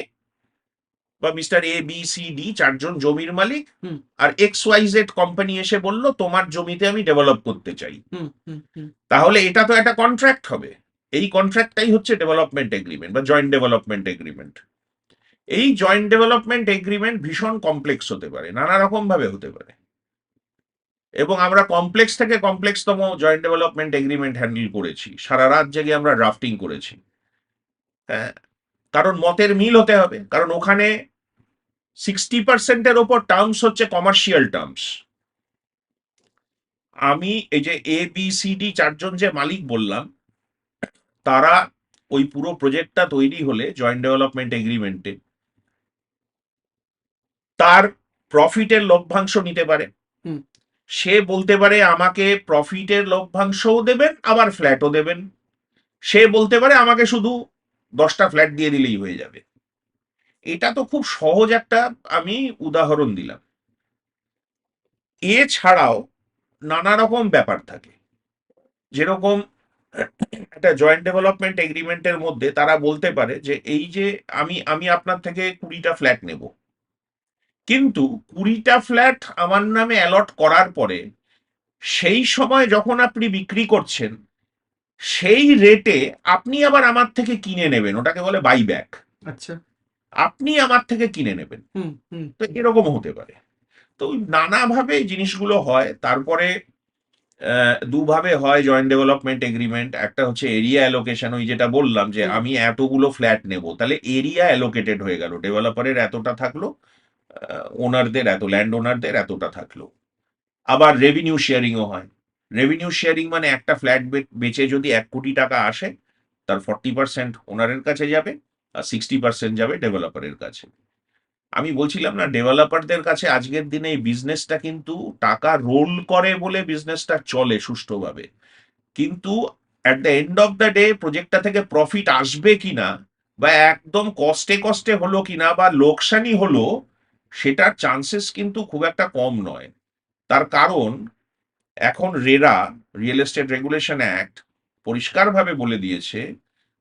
বা mister A B C D, চারজন জমির মালিক, হুম। আর এক্স ওয়াই জেড কোম্পানি এসে বলল তোমার জমিতে আমি ডেভেলপ করতে চাই, হুম। হুম। হুম। তাহলে এটা তো একটা কন্ট্রাক্ট হবে। এই কন্ট্রাক্টটাই হচ্ছে ডেভেলপমেন্ট এগ্রিমেন্ট বা জয়েন্ট ডেভেলপমেন্ট এগ্রিমেন্ট। এই জয়েন্ট ডেভেলপমেন্ট এগ্রিমেন্ট ভীষণ কমপ্লেক্স হতে পারে, নানা রকম ভাবে হতে পারে, এবং আমরা কমপ্লেক্স থেকে কমপ্লেক্সতম জয়েন্ট ডেভেলপমেন্ট এগ্রিমেন্ট হ্যান্ডেল করেছি, সারা রাত জেগে আমরা ড্রাফটিং করেছি। হ্যাঁ, কারণ মতের মিল হতে হবে, কারণ ওখানে 60%-এর ওপর টার্মস হচ্ছে কমার্শিয়াল টার্মস। আমি এই যে এ বি সি ডি চারজন যে মালিক বললাম, তারা ওই পুরো প্রজেক্টটা তৈরি হলে জয়েন্ট ডেভেলপমেন্ট এগ্রিমেন্টে তার প্রফিটের লভ্যাংশ নিতে পারে। হুম। সে বলতে পারে আমাকে প্রফিটের লভ্যাংশও দেবেন আবার ফ্ল্যাটও দেবেন। সে বলতে পারে আমাকে শুধু 10টা ফ্ল্যাট দিয়ে দিলেই হয়ে যাবে। এটা তো খুব সহজ একটা আমি উদাহরণ দিলাম। এছাড়াও নানা রকম ব্যাপার থাকে, যেরকম একটা জয়েন্ট ডেভেলপমেন্ট এগ্রিমেন্টের মধ্যে তারা বলতে পারে যে এই যে আমি আমি আপনার থেকে 20টা ফ্ল্যাট নেব, কিন্তু 20টা ফ্ল্যাট আমার নামে অ্যালট করার পরে সেই সময় যখন আপনি বিক্রি করছেন, সেই রেটে আপনি আবার আমার থেকে কিনে নেবেন, ওটাকে বলে বাইব্যাক। আচ্ছা। আপনি আমার থেকে কিনে নেবেন। হুম। হুম। তো এরকম হতে পারে। তো নানাভাবে এই জিনিসগুলো হয়। তারপরে দুভাবে হয় জয়েন্ট ডেভেলপমেন্ট এগ্রিমেন্ট। একটা হচ্ছে এরিয়া অ্যালোকেশন, ওই যেটা বললাম যে হুম। আমি এতগুলো ফ্ল্যাট নেব, তাহলে এরিয়া অ্যালোকেটেড হয়ে গেল, ডেভেলপারের এতটা থাকলো, ওনারদের এত, ল্যান্ড ওনারদের এতটা থাকলো। আবার রেভিনিউ শেয়ারিংও হয়। রেভিনিউ শেয়ারিং মানে একটা ফ্ল্যাট বেচে যদি 1 কোটি টাকা আসে, তার 40% ওনারের কাছে যাবে, আর 60% যাবে ডেভেলপারের কাছে। আমি বলছিলাম না, ডেভেলপারদের কাছে আজকের দিনে এই বিজনেসটা কিন্তু টাকা রোল করে বলে বিজনেসটা চলে সুষ্ঠুভাবে, কিন্তু at the end of the day প্রজেক্টটা থেকে প্রফিট আসবে কিনা, বা একদম কষ্টে কষ্টে হলো কিনা, বা লোকসানই হলো, সেটার চান্সেস কিন্তু খুব একটা কম নয়। তার কারণ এখন RERA, real estate regulation act, পরিষ্কারভাবে বলে দিয়েছে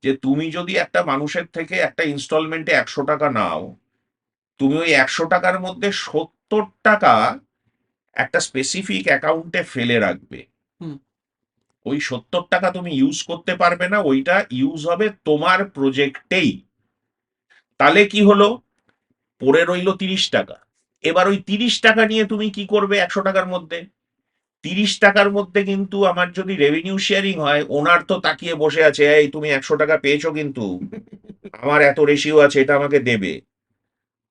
যে তুমি যদি একটা মানুষের থেকে একটা ইনস্টলমেন্টে 100 টাকা নাও, তুমি ওই 100 টাকার মধ্যে 70 টাকা একটা স্পেসিফিক অ্যাকাউন্টে ফেলে রাখবে। হুম। ওই 70 টাকা তুমি ইউজ করতে পারবে না, ওইটা ইউজ হবে তোমার প্রজেক্টেই। তাহলে কি হলো, পড়ে রইলো 30 টাকা। এবার ওই 30 টাকা নিয়ে তুমি কি করবে 100 টাকার মধ্যে? 30 টাকার মধ্যে কিন্তু আমার যদি রেভিনিউ শেয়ারিং হয়, ওনার তো তাকিয়ে বসে আছে, এই তুমি 100 টাকা পেয়েছো, কিন্তু আমার এত রেশিও আছে, এটা আমাকে দেবে।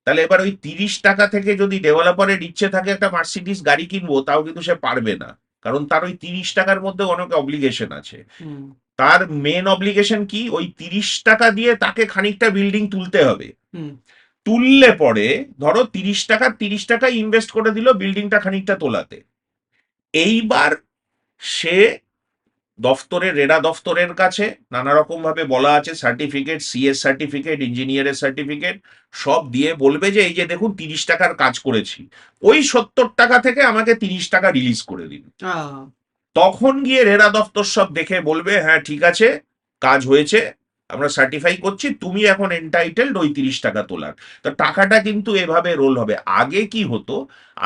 তাহলে এবার ওই 30 টাকা থেকে যদি ডেভেলপারের ইচ্ছে থাকে একটা মার্সিডিজ গাড়ি কিনবো, তাও কিন্তু সে পারবে না, কারণ তার ওই 30 টাকার মধ্যে অনেক অব্লিগেশন আছে। হুম তার মেন অব্লিগেশন কি, ওই 30 টাকা দিয়ে তাকে খানিকটা বিল্ডিং তুলতে হবে। হুম তুললে পরে ধরো 30 টাকা ইনভেস্ট করে দিল বিল্ডিংটা খানিকটা তোলাতে। এইবার সে দফতরের, রেরা দফতরের কাছে নানা রকম ভাবে বলা আছে, সার্টিফিকেট, সিএস সার্টিফিকেট, ইঞ্জিনিয়ারের সার্টিফিকেট সব দিয়ে বলবে যে এই যে দেখুন 30 টাকার কাজ করেছি, ওই 70 টাকা থেকে আমাকে 30 টাকা রিলিজ করে দিন। আহ, তখন গিয়ে রেরা দফতর সব দেখে বলবে হ্যাঁ ঠিক আছে, কাজ হয়েছে, আমরা সার্টিফাই করছি, তুমি এখন এন্টাইটেলড ওই 30 টাকা তোলার। তো টাকাটা কিন্তু এভাবে রোল হবে। আগে কি হতো,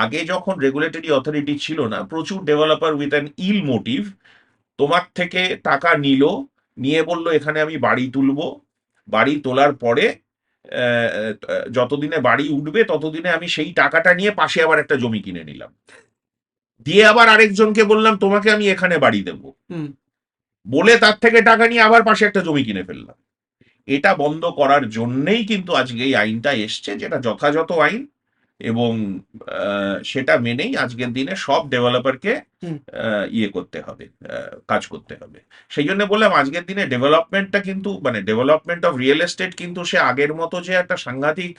আগে যখন রেগুলেটরি অথরিটি ছিল না, প্রচুর developer with an ill motive তোমার থেকে টাকা নিল, নিয়ে বলল এখানে আমি বাড়ি তুলবো, বাড়ি তোলার পরে যতদিনে বাড়ি উঠবে ততদিনে আমি সেই টাকাটা নিয়ে পাশে আবার একটা জমি কিনে নিলাম, দিয়ে আবার আরেকজনকে বললাম তোমাকে আমি এখানে বাড়ি দেবো, হুম বলে তার থেকে টাকা নিয়ে আবার পাশে একটা জমি কিনে ফেললাম। এটা বন্ধ করার জন্যই কিন্তু আজকে এই আইনটা এসছে, যেটা যথাযথ আইন, এবং সেটা মেনেই আজকের দিনে সব ডেভেলপারকে হুম ইয়ে করতে হবে, কাজ করতে হবে। সেই জন্য বললাম আজকের দিনে ডেভেলপমেন্টটা কিন্তু, মানে ডেভেলপমেন্ট অফ রিয়েল এস্টেট কিন্তু সে আগের মতো যে একটা সাংঘাতিক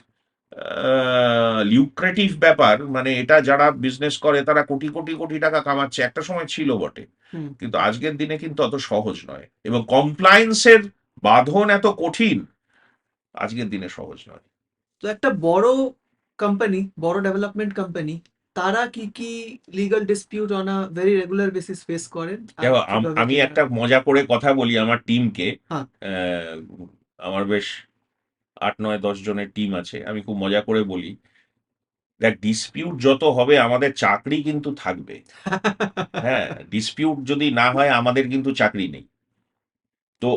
লিউক্রেটিভ ব্যাপার, মানে এটা যারা বিজনেস করে তারা কোটি কোটি কোটি টাকা কামাচ্ছে, একটা সময় ছিল বটে, হুম কিন্তু আজকের দিনে কিন্তু অত সহজ নয়, এবং কমপ্লায়েন্সের বাঁধন এত কঠিন, আজকের দিনে সহজ নয়। তো একটা বড় কোম্পানি, বড় ডেভেলপমেন্ট কোম্পানি, তারা কি কি legal dispute on a very regular basis face করেন আর দেখো কিভাবে আমি কি একটা মজা করে কথা বলি আমার টিমকে। হ্যাঁ আমার বেশ 8 9 10 জনের টিম আছে, আমি খুব মজা করে বলি, দেখ ডিসপিউট যত হবে আমাদের চাকরি কিন্তু থাকবে। হ্যাঁ, ডিসপিউট যদি না হয় আমাদের কিন্তু চাকরি নেই। তো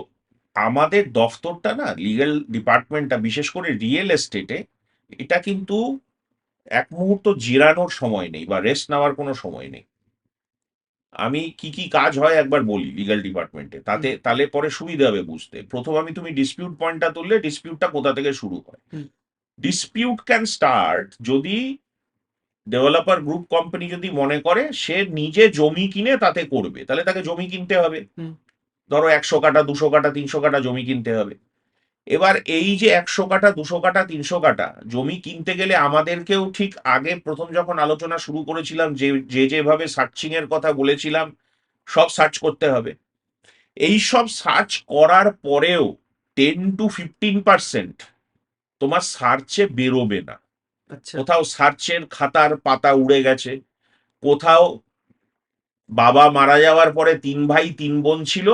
আমাদের দফতরটা না, লিগ্যাল ডিপার্টমেন্টটা, বিশেষ করে রিয়েল এস্টেটে, এটা কিন্তু এক মুহূর্ত জিরানোর সময় নেই বা রেস্ট নেওয়ার কোনো সময় নেই। আমি কি কি কাজ হয় একবার বলি লিগ্যাল ডিপার্টমেন্টে, হুম তাহলে পরে সুবিধা হবে বুঝতে। প্রথম আমি, তুমি ডিসপিউট পয়েন্টটা তুললে, ডিসপিউটটা কোথা থেকে শুরু হয়। হুম ডিসপিউট ক্যান স্টার্ট যদি ডেভেলপার গ্রুপ কোম্পানি যদি মনে করে সে নিজে জমি কিনে তাতে করবে, তাহলে তাকে জমি কিনতে হবে। হুম ধরো 100 কাঠা, 200 কাঠা, 300 কাঠা জমি কিনতে হবে। এবার এই যে 100 কাঠা, 200 কাঠা, 300 কাঠা জমি কিনতে গেলে আমাদেরকেও ঠিক আগে প্রথম যখন আলোচনা শুরু করেছিলাম, যেভাবে সার্চিং এর কথা বলেছিলাম, সব সার্চ করতে হবে। এই সব সার্চ করার পরেও 10 to 15% তোমার সার্চে বেরোবে না। আচ্ছা কোথাও সার্চের খাতার পাতা উড়ে গেছে, কোথাও বাবা মারা যাওয়ার পরে 3 ভাই 3 বোন ছিল,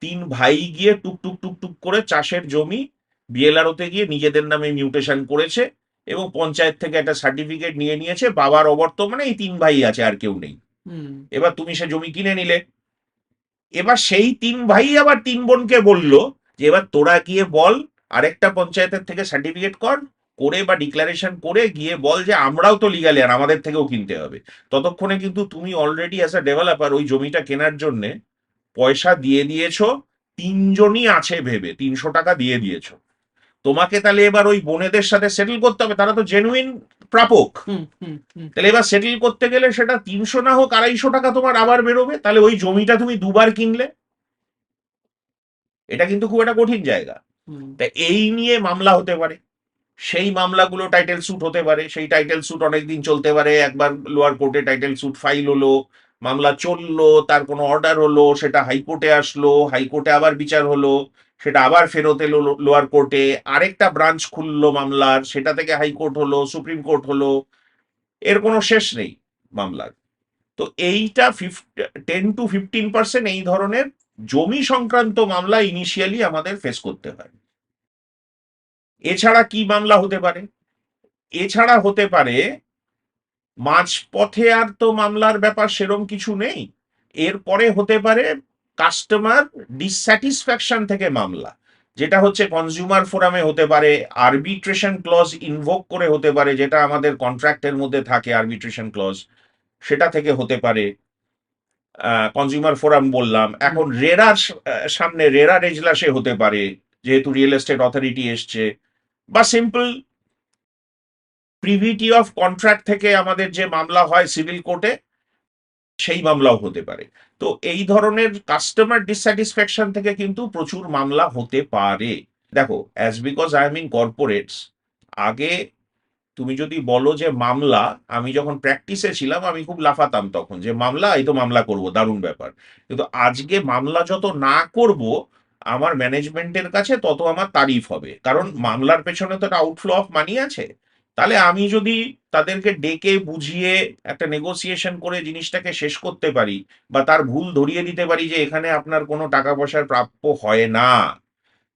3 ভাই গিয়ে টুক টুক টুক টুক করে চাষের জমি বিএলআরওতে গিয়ে নিজেদের নামে মিউটেশন করেছে, এবং পঞ্চায়েত থেকে একটা সার্টিফিকেট নিয়ে নিয়েছে, বাবার অবর্তমানে এই 3 ভাই আছে, আর কেউ নেই। হুম এবার তুমি সে জমি কিনে নিলে, এবার সেই 3 ভাই আবার 3 বোনকে বলল যে এবার তোরা গিয়ে বল, আরেকটা পঞ্চায়েতের থেকে সার্টিফিকেট করে বা ডিক্লারেশন করে গিয়ে বল যে আমরাও তো লিগালি আর আমাদের থেকেও কিনতে হবে। ততক্ষণে কিন্তু তুমি অলরেডি অ্যাজ আ ডেভেলপার ওই জমিটা কেনার জন্য পয়সা দিয়ে দিয়েছো, 3জনই আছে ভেবে 300 টাকা দিয়ে দিয়েছো। তোমাকে তাহলে এবার ওই বোনেদের সাথে সেটেল করতে হবে, তারা তো জেনুইন প্রাপক। হুম হুম হুম তাহলে এবার সেটেল করতে গেলে সেটা 300 না হোক 250 টাকা তোমার আবার বেরোবে, তাহলে ওই জমিটা তুমি দুবার কিনলে, এটা কিন্তু খুব একটা কঠিন জায়গা। হুম তা এই নিয়ে মামলা হতে পারে, সেই মামলাগুলো টাইটেল স্যুট হতে পারে, সেই টাইটেল স্যুট অনেকদিন চলতে পারে। একবার লোয়ার কোর্টে টাইটেল স্যুট ফাইল হলো, মামলা চললো, তার কোনো অর্ডার হলো, সেটা হাইকোর্টে আসলো, হাইকোর্টে আবার বিচার হলো, সেটা আবার ফেরত এলো লোয়ার কোর্টে, আরেকটা ব্রাঞ্চ খুললো মামলার, সেটা থেকে হাইকোর্ট হলো, সুপ্রিম কোর্ট হলো, এর কোনো শেষ নেই মামলার। তো এইটা 10 to 15% এই ধরনের জমি সংক্রান্ত মামলা ইনিশিয়ালি আমাদের ফেস করতে হয়। এছাড়া কি মামলা হতে পারে, এছাড়া হতে পারে মাঝপথে আর তো মামলার ব্যাপার সেরম কিছু নেই, এরপরে হতে পারে কাস্টমার ডিসস্যাটিসফ্যাকশন থেকে মামলা, যেটা হচ্ছে কনজিউমার ফোরামে হতে পারে, আরবিট্রেশন ক্লজ ইনভোক করে হতে পারে, যেটা আমাদের কন্ট্রাক্টের মধ্যে থাকে আরবিট্রেশন ক্লজ, সেটা থেকে হতে পারে। কনজিউমার ফোরাম বললাম, এখন রেরার সামনে রেরার এজলাসে হতে পারে, যেহেতু রিয়েল এস্টেট অথরিটি এসছে, বা সিম্পল প্রিভিটি অফ কন্ট্রাক্ট থেকে আমাদের যে মামলা হয় সিভিল কোর্টে, সেই মামলাও হতে পারে। তো এই ধরনের কাস্টমার ডিসস্যাটিসফ্যাকশন থেকে কিন্তু প্রচুর মামলা হতে পারে। দেখো, as because I am in corporates, আগে তুমি যদি বলো যে মামলা, আমি যখন প্র্যাকটিসে ছিলাম আমি খুব লাফাতাম তখন, যে মামলা, এই তো মামলা করব, দারুণ ব্যাপার। কিন্তু আজকে মামলা যত না করব আমার ম্যানেজমেন্টের কাছে তত আমার তারিফ হবে, কারণ মামলার পেছনে তো একটা আউটফ্লো অফ মানি আছে। তাহলে আমি যদি তাদেরকে ডেকে বুঝিয়ে একটা নেগোসিয়েশন করে জিনিসটাকে শেষ করতে পারি, বা তার ভুল ধরিয়ে দিতে পারি যে এখানে আপনার কোনো টাকা পয়সার প্রাপ্য হয় না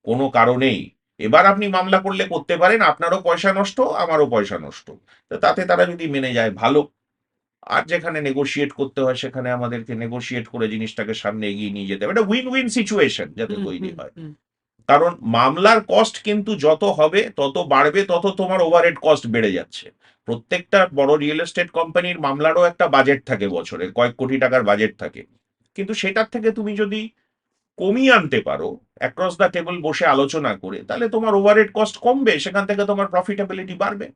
কোনো কারণেই, এবার আপনি মামলা করলে করতে পারেন, আপনারও পয়সা নষ্ট, আমারও পয়সা নষ্ট। তো তাতে তারা যদি মেনে যায় ভালো, আর যেখানে নেগোশিয়েট করতে হয় সেখানে আমাদেরকে নেগোশিয়েট করে জিনিসটাকে সামনে এগিয়ে নিয়ে যেতে হবে, এটা উইন উইন সিচুয়েশন যাতে তৈরি হয়। কারণ মামলার কস্ট কিন্তু যত হবে তত বাড়বে, তত তোমার ওভারহেড কস্ট বেড়ে যাচ্ছে। প্রত্যেকটা বড় রিয়েল এস্টেট কোম্পানির মামলারও একটা বাজেট থাকে, বছরে কয়েক কোটি টাকার বাজেট থাকে, কিন্তু সেটার থেকে তুমি যদি কমিয়ে আনতে পারো অ্যাক্রস দ্য টেবল বসে আলোচনা করে, তাহলে তোমার ওভারহেড কস্ট কমবে, সেখান থেকে তোমার প্রফিটেবিলিটি বাড়বে,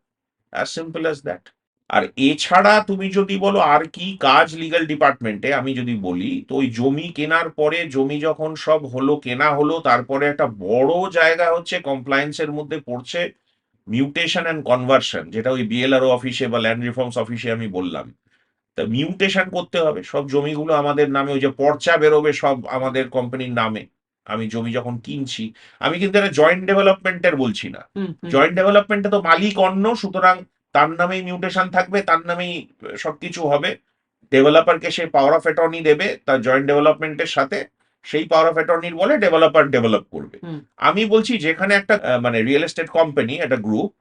অ্যাজ সিম্পল অ্যাজ দ্যাট। আর এছাড়া তুমি যদি বলো আর কি কাজ লিগ্যাল ডিপার্টমেন্টে, আমি যদি বলি তো ওই জমি কেনার পরে, জমি যখন সব হলো, কেনা হলো, তারপরে একটা বড় জায়গা হচ্ছে কমপ্লায়েন্সের মধ্যে পড়ছে মিউটেশন অ্যান্ড কনভার্সন, যেটা ওই বিএলআরও অফিসে বা ল্যান্ড রিফর্মস অফিসে আমি বললাম। তা মিউটেশন করতে হবে, সব জমিগুলো আমাদের নামে, ওই যে পর্চা বেরোবে সব আমাদের কোম্পানির নামে। আমি জমি যখন কিনছি, আমি কিন্তু এটা জয়েন্ট ডেভেলপমেন্টের বলছি না। জয়েন্ট ডেভেলপমেন্টে তো মালিক অন্য, সুতরাং তার নামেই মিউটেশন থাকবে, তার নামেই সবকিছু হবে। ডেভেলপারকে সে পাওয়ার অফ অ্যাটর্নি দেবে তার জয়েন্ট ডেভেলপমেন্টের সাথে, সেই পাওয়ার অফ অ্যাটর্নির বলে ডেভেলপার ডেভেলপ করবে। আমি বলছি যেখানে একটা মানে রিয়েল এস্টেট কোম্পানি, একটা গ্রুপ,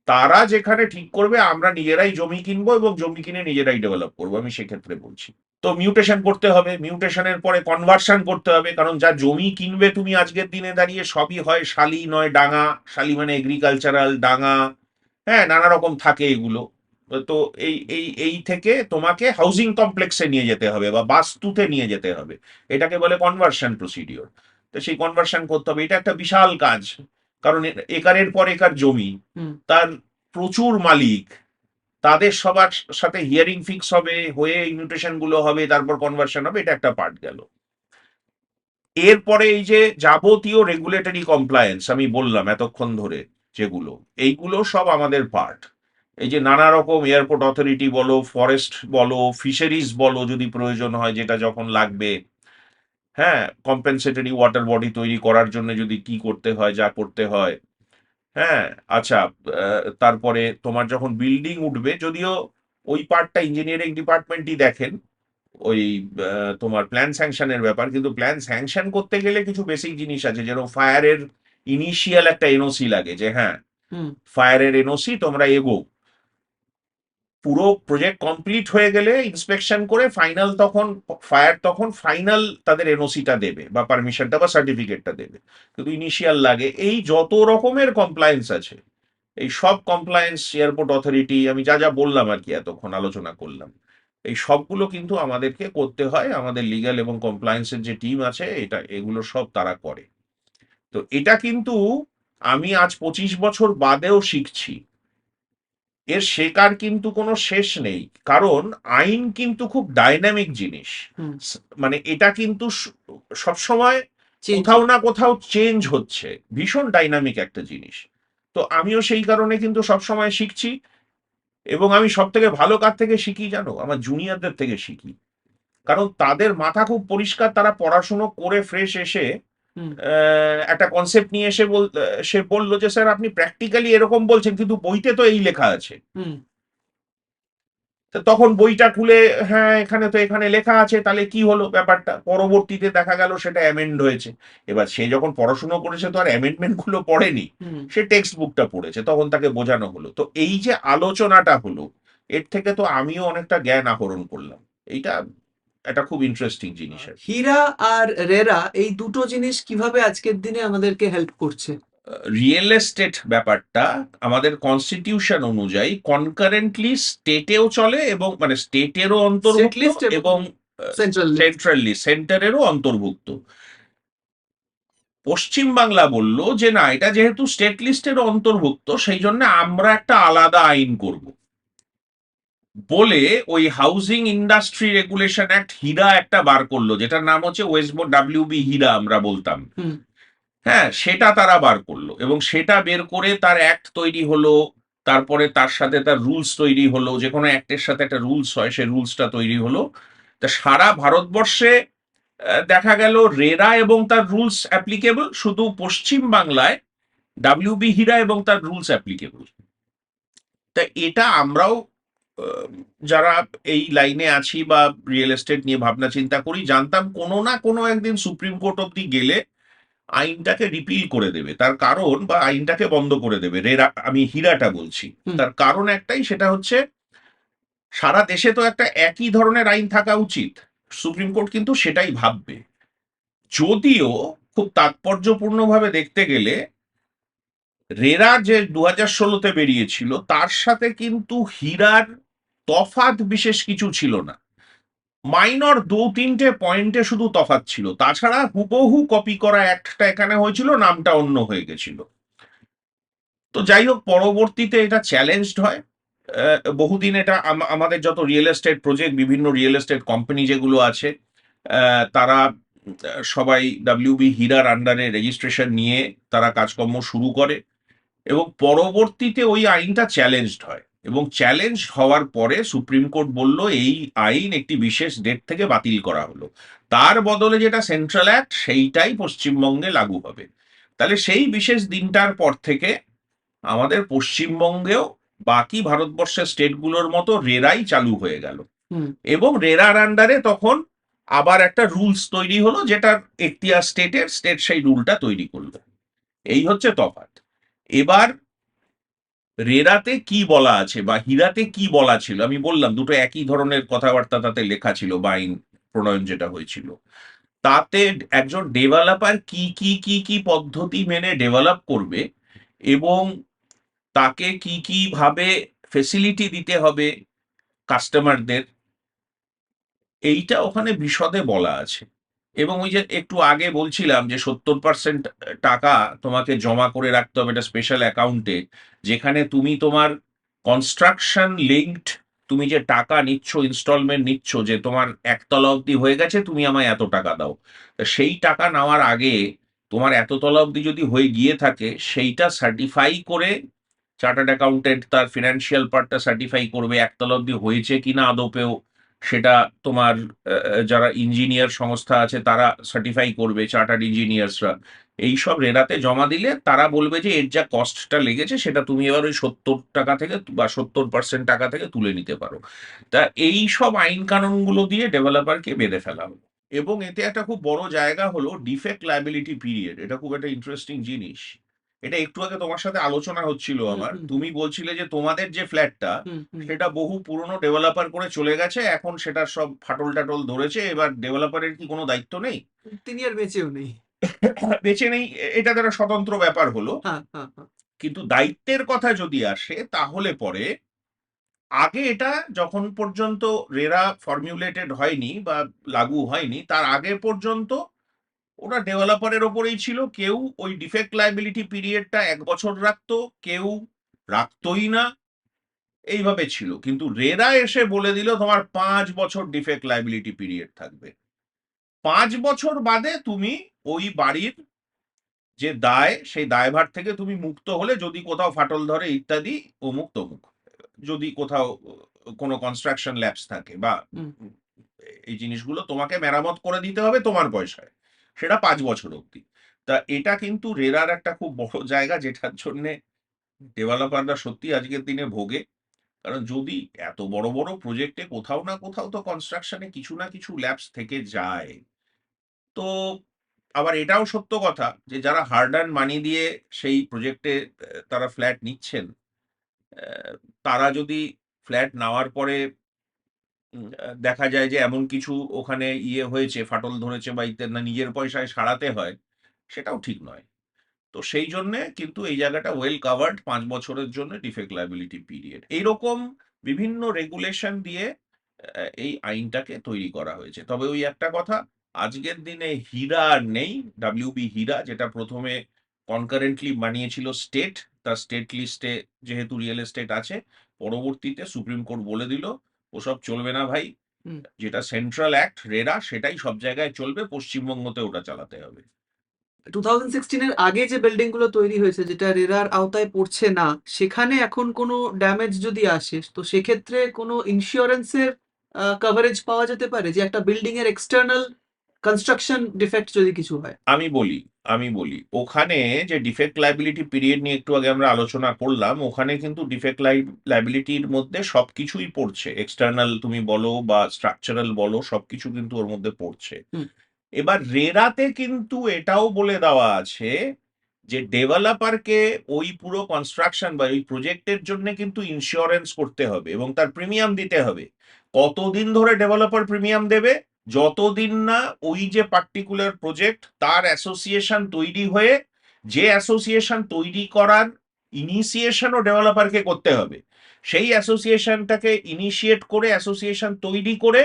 তারা যেখানে ঠিক করবে আমরা নিজেরাই জমি কিনবো এবং জমি কিনে নিজেরাই ডেভেলপ করবো, আমি সেক্ষেত্রে বলছি। তো মিউটেশন করতে হবে, মিউটেশনের পরে কনভার্সন করতে হবে, কারণ যা জমি কিনবে তুমি আজকের দিনে দাঁড়িয়ে সবই হয় শালি নয় ডাঙা, শালি মানে এগ্রিকালচারাল, ডাঙা, হ্যাঁ নানা রকম থাকে এগুলো। তো এই থেকে তোমাকে হাউজিং কমপ্লেক্সে নিয়ে যেতে হবে বা বাস্তুতে নিয়ে যেতে হবে, এটাকে বলে কনভার্সন প্রসিডিওর। তো সেই কনভার্সন করতে হবে, এটা একটা বিশাল কাজ, কারণ একারের পর একার জমি, তার প্রচুর মালিক, তাদের সবার সাথে হিয়ারিং ফিক্স হবে, হয়ে মিউটেশন গুলো হবে, তারপর কনভার্সন হবে, এটা একটা পার্ট গেল। এরপরে এই যে যাবতীয় রেগুলেটরি কমপ্লায়েন্স আমি বললাম এতক্ষণ ধরে, যেগুলো, এইগুলো সব আমাদের পার্ট। এই যে নানা রকম এয়ারপোর্ট অথরিটি বলো, ফরেস্ট বলো, ফিশারিজ বলো, যদি প্রয়োজন হয় যেটা যখন লাগবে, হ্যাঁ, কম্পেনসেটরি ওয়াটার বডি তৈরি করার জন্য যদি কি করতে হয়, যা করতে হয়, হ্যাঁ। আচ্ছা, তারপরে তোমার যখন বিল্ডিং উঠবে, যদিও ওই পার্টটা ইঞ্জিনিয়ারিং ডিপার্টমেন্টই দেখেন, ওই তোমার প্ল্যান স্যাংশনের ব্যাপার, কিন্তু প্ল্যান স্যাংশন করতে গেলে কিছু বেসিক জিনিস আছে, যেরকম ফায়ারের ইনিশিয়াল একটা এনওসি লাগে, যে হ্যাঁ ফায়ারের এনওসি তোমরা এগো, পুরো প্রজেক্ট কমপ্লিট হয়ে গেলে ইন্সপেকশন করে ফাইনাল, তখন ফায়ার তখন ফাইনাল তাদের এনওসিটা দেবে বা পারমিশনটা বা সার্টিফিকেটটা দেবে, কিন্তু ইনিশিয়াল লাগে। এই যত রকমের কমপ্লায়েন্স আছে, এই সব কমপ্লায়েন্স এয়ারপোর্ট অথরিটি, আমি যা যা বললাম আর কি এতক্ষণ আলোচনা করলাম, এই সবগুলো কিন্তু আমাদেরকে করতে হয়, আমাদের লিগ্যাল এবং কমপ্লায়েন্সের যে টিম আছে, এটা এগুলো সব তারা করে। তো এটা কিন্তু আমি আজ 25 বছর বাদেও শিখছি, এর শেখার কিন্তু কোনো শেষ নেই, কারণ আইন কিন্তু খুব ডাইনামিক জিনিস। মানে এটা কিন্তু সবসময় কোথাও না কোথাও চেঞ্জ হচ্ছে, ভীষণ ডাইনামিক একটা জিনিস। তো আমিও সেই কারণে কিন্তু সবসময় শিখছি, এবং আমি সব থেকে ভালো কার থেকে শিখি জানো? আমার জুনিয়রদের থেকে শিখি, কারণ তাদের মাথা খুব পরিষ্কার, তারা পড়াশুনো করে ফ্রেশ এসে একটা কনসেপ্ট নিয়ে এসে সে বললো যে স্যার আপনি প্র্যাকটিক্যালি এরকম বলছেন, কিন্তু বইতে তো এই লেখা আছে। তখন বইটা খুলে, হ্যাঁ এখানে তো এখানে লেখা আছে, তাহলে কি হলো ব্যাপারটা, পরবর্তীতে দেখা গেল সেটা অ্যামেন্ড হয়েছে। এবার সে যখন পড়াশুনো করেছে তো আর অ্যামেন্ডমেন্ট গুলো পড়েনি, সে টেক্সট বুকটা পড়েছে, তখন তাকে বোঝানো হলো। তো এই যে আলোচনাটা হলো, এর থেকে তো আমিও অনেকটা জ্ঞান আহরণ করলাম। এইটা একটা খুব ইন্টারেস্টিং জিনিস। হীরা আর রেরা, এই দুটো জিনিস কিভাবে আজকের দিনে আমাদেরকে হেল্প করছে? রিয়েল এস্টেট ব্যাপারটা আমাদের কনস্টিটিউশন অনুযায়ী কনকারেন্টলি স্টেটেও চলে, এবং মানে স্টেটেরও অন্তর্ভুক্ত এবং সেন্ট্রাল লিস্ট। সেন্ট্রালি সেন্টারেরও অন্তর্ভুক্ত। পশ্চিম বাংলা বলল যে না, এটা যেহেতু স্টেট লিস্টের অন্তর্ভুক্ত সেই জন্য আমরা একটা আলাদা আইন করব বলে ওই হাউজিং ইন্ডাস্ট্রি রেগুলেশন অ্যাক্ট হীরা একটা বার করলো, যেটার নাম হচ্ছে ওয়েস্ট ডাব্লিউবি হীরা আমরা বলতাম। হুম। হ্যাঁ, সেটা তারা বার করলো এবং সেটা বের করে তার অ্যাক্ট তৈরি হলো। তারপরে তার সাথে তার রুলস তৈরি হলো, যে কোনো অ্যাক্টের সাথে একটা রুলস হয়, সেই রুলসটা তৈরি হলো। তা সারা ভারতবর্ষে দেখা গেল রেরা এবং তার রুলস অ্যাপ্লিকেবল, শুধু পশ্চিম বাংলায় ডাব্লিউবি হীরা এবং তার রুলস অ্যাপ্লিকেবল। তা এটা আমরাও আহ, যারা এই লাইনে আছি বা রিয়েল এস্টেট নিয়ে ভাবনা চিন্তা করি জানতাম কোনো না কোনো একদিন সুপ্রিম কোর্ট অব্দি গেলে আইনটাকে রিপিল করে দেবে। তার কারণ, বা আইনটাকে বন্ধ করে দেবে, রেরা আমি হীরাটা বলছি। হুম। তার কারণ একটাই, সেটা হচ্ছে সারা দেশে তো একটা একই ধরনের আইন থাকা উচিত। সুপ্রিম কোর্ট কিন্তু সেটাই ভাববে। যদিও খুব তাৎপর্যপূর্ণভাবে দেখতে গেলে রেরা যে 2016-তে বেরিয়েছিল তার সাথে কিন্তু হীরার তফাৎ বিশেষ কিছু ছিল না। মাইনর 2-3টে পয়েন্টে শুধু তফাৎ ছিল, তাছাড়া হুবহু কপি করা অ্যাক্টটা এখানে হয়েছিল, নামটা অন্য হয়ে গেছিল। তো যাই হোক, পরবর্তীতে এটা চ্যালেঞ্জড হয়। বহুদিন এটা আমাদের যত রিয়েল এস্টেট প্রজেক্ট, বিভিন্ন রিয়েল এস্টেট কোম্পানি যেগুলো আছে, তারা সবাই ডাব্লিউবি হীরার আন্ডারে রেজিস্ট্রেশন নিয়ে তারা কাজকর্ম শুরু করে এবং পরবর্তীতে ওই আইনটা চ্যালেঞ্জড হয়। এবং চ্যালেঞ্জ হওয়ার পরে সুপ্রিম কোর্ট বলল এই আইন একটি বিশেষ ডেট থেকে বাতিল করা হলো, তার বদলে যেটা সেন্ট্রাল অ্যাক্ট সেইটাই পশ্চিমবঙ্গে লাগু হবে। তাহলে সেই বিশেষ দিনটার পর থেকে আমাদের পশ্চিমবঙ্গেও বাকি ভারতবর্ষের স্টেটগুলোর মতো রেরাই চালু হয়ে গেল। হুম। এবং রেরার আন্ডারে তখন আবার একটা রুলস তৈরি হলো, যেটা এখতিয়ার স্টেটের, স্টেট সেই রুলটা তৈরি করলো। এই হচ্ছে তফাৎ। এবার রেরাতে কি বলা আছে বা হীরাতে কি বলা ছিল, আমি বললাম দুটো একই ধরনের কথাবার্তা তাতে লেখা ছিল বা আইন প্রণয়ন যেটা হয়েছিল, তাতে একজন ডেভেলপার কি কি কি কি পদ্ধতি মেনে ডেভেলপ করবে এবং তাকে কি কি ভাবে ফেসিলিটি দিতে হবে কাস্টমারদের, এইটা ওখানে বিশদে বলা আছে। এবং ওই যে একটু আগে বলছিলাম যে 70% টাকা তোমাকে জমা করে রাখতে হবে একটা স্পেশাল অ্যাকাউন্টে, যেখানে তুমি তোমার কনস্ট্রাকশন লিঙ্কড, তুমি যে টাকা নিচ্ছ, ইনস্টলমেন্ট নিচ্ছ, যে তোমার একতলা অবধি হয়ে গেছে তুমি আমায় এত টাকা দাও, তা সেই টাকা নেওয়ার আগে তোমার এততলা অবধি যদি হয়ে গিয়ে থাকে সেইটা সার্টিফাই করে চার্টার্ড অ্যাকাউন্টেন্ট তার ফিনান্সিয়াল পার্টটা সার্টিফাই করবে একতলা অবধি হয়েছে কিনা আদপেও, সেটা তোমার যারা ইঞ্জিনিয়ার সংস্থা আছে তারা সার্টিফাই করবে, চার্টার্ড ইঞ্জিনিয়ার্সরা। এইসব রেরাতে জমা দিলে তারা বলবে যে এর যা কস্টটা লেগেছে সেটা তুমি এবার ওই 70 টাকা থেকে বা 70% টাকা থেকে তুলে নিতে পারো। তা এই সব আইন কানুনগুলো দিয়ে ডেভেলপারকে বেঁধে ফেলা হলো। এবং এতে একটা খুব বড় জায়গা হলো ডিফেক্ট লায়াবিলিটি পিরিয়ড। এটা খুব একটা ইন্টারেস্টিং জিনিস। এটা একটু আগে তোমার সাথে আলোচনা হচ্ছিল হুম। আমার, হুম। তুমি বলছিলে যে তোমাদের যে ফ্ল্যাটটা হুম। হুম। সেটা বহু পুরনো ডেভেলপার করে চলে গেছে, এখন সেটা সব ফাটল টাটল ধরেছে, এবার ডেভেলপারের কি কোনো দায়িত্ব নেই? তিনি আর বেঁচেও নেই। বেঁচে নেই, এটা তারা স্বতন্ত্র ব্যাপার হলো। হ্যাঁ, হ্যাঁ, হ্যাঁ। কিন্তু দায়িত্বের কথা যদি আসে তাহলে পরে আগে এটা যখন পর্যন্ত রেরা ফর্মুলেটেড হয়নি বা লাগু হয়নি তার আগে পর্যন্ত ওরা ডেভেলপারের ওপরেই ছিল। কেউ ওই ডিফেক্ট লাইবিলিটি পিরিয়ডটা 1 বছর রাখতো, কেউ রাখতোই না, এইভাবে ছিল। কিন্তু রেরা এসে বলে দিল তোমার 5 বছর ডিফেক্ট লাইবিলিটি পিরিয়ড থাকবে। 5 বছর বাদে তুমি ওই বাড়ির যে দায় সেই দায়ভার থেকে তুমি মুক্ত হলে, যদি কোথাও ফাটল ধরে ইত্যাদি অমুক তমুক, যদি কোথাও কোনো কনস্ট্রাকশন ল্যাপস থাকে বা হুম। এই জিনিসগুলো তোমাকে মেরামত করে দিতে হবে তোমার পয়সায়, সেটা 5 বছর অবধি। তা এটা কিন্তু রেরার একটা খুব বড় জায়গা, যেটার জন্য ডেভেলপাররা সত্যি আজকের দিনে ভোগে। কারণ যদি এত বড় বড় প্রজেক্টে কোথাও না কোথাও তো কনস্ট্রাকশনে কিছু না কিছু ল্যাপস থেকে যায়। তো আবার এটাও সত্য কথা যে যারা হার্ড আর্ন মানি দিয়ে সেই প্রজেক্টে তারা ফ্ল্যাট নিচ্ছেন, আহ, তারা যদি ফ্ল্যাট নেওয়ার পরে দেখা যায় যে এমন কিছু ওখানে ইয়ে হয়েছে, ফাটল ধরেছে বা ইত্যাদি, না নিজের পয়সায় সারাতে হয়, সেটাও ঠিক নয়। তো সেই জন্যে কিন্তু এই জায়গাটা ওয়েল কাভার্ড 5 বছরের জন্য ডিফেক্ট লায়াবিলিটি পিরিয়ড। এইরকম বিভিন্ন রেগুলেশন দিয়ে এই আইনটাকে তৈরি করা হয়েছে। তবে ওই একটা কথা, আজকের দিনে হীরা আর নেই। ডাব্লিউবি হীরা, যেটা প্রথমে কনকারেন্টলি বানিয়েছিল স্টেট, তার স্টেট লিস্টে যেহেতু রিয়েল এস্টেট আছে, পরবর্তীতে সুপ্রিম কোর্ট বলে দিল ওসব চলবে না ভাই, হুম। যেটা সেন্ট্রাল অ্যাক্ট রেরা সেটাই সব জায়গায় চলবে, পশ্চিমবঙ্গতে ওটা চালাতে হবে। 2016 এর আগে যে বিল্ডিং গুলো তৈরি হয়েছে যেটা রেরার আওতায় পড়ছে না, সেখানে এখন কোনো ড্যামেজ যদি আসে তো সেক্ষেত্রে কোনো ইন্স্যুরেন্সের কভারেজ পাওয়া যেতে পারে, যে একটা বিল্ডিং এর এক্সটার্নাল কনস্ট্রাকশন ডিফেক্ট যদি কিছু হয়? আমি বলি ওখানে যে ডিফেক্ট লাইবিলিটি পিরিয়ড নিয়ে একটু আগে আমরা আলোচনা করলাম, ওখানে কিন্তু ডিফেক্ট লাইবিলিটির মধ্যে সবকিছুই পড়ছে, এক্সটার্নাল তুমি বলো বা স্ট্রাকচারাল বলো, সবকিছু কিন্তু ওর মধ্যে পড়ছে। হুম। এবার রেরাতে কিন্তু এটাও বলে দেওয়া আছে যে ডেভেলপারকে ওই পুরো কনস্ট্রাকশন বা ওই প্রজেক্টের জন্য কিন্তু ইন্স্যুরেন্স করতে হবে এবং তার প্রিমিয়াম দিতে হবে। কতদিন ধরে ডেভেলপার প্রিমিয়াম দেবে? যতদিন না ওই যে পার্টিকুলার প্রজেক্ট তার অ্যাসোসিয়েশন তৈরি হয়ে, যে অ্যাসোসিয়েশন তৈরি করার ইনিশিয়েশনও ডেভেলপারকে করতে হবে, সেই অ্যাসোসিয়েশনটাকে ইনিশিয়েট করে অ্যাসোসিয়েশন তৈরি করে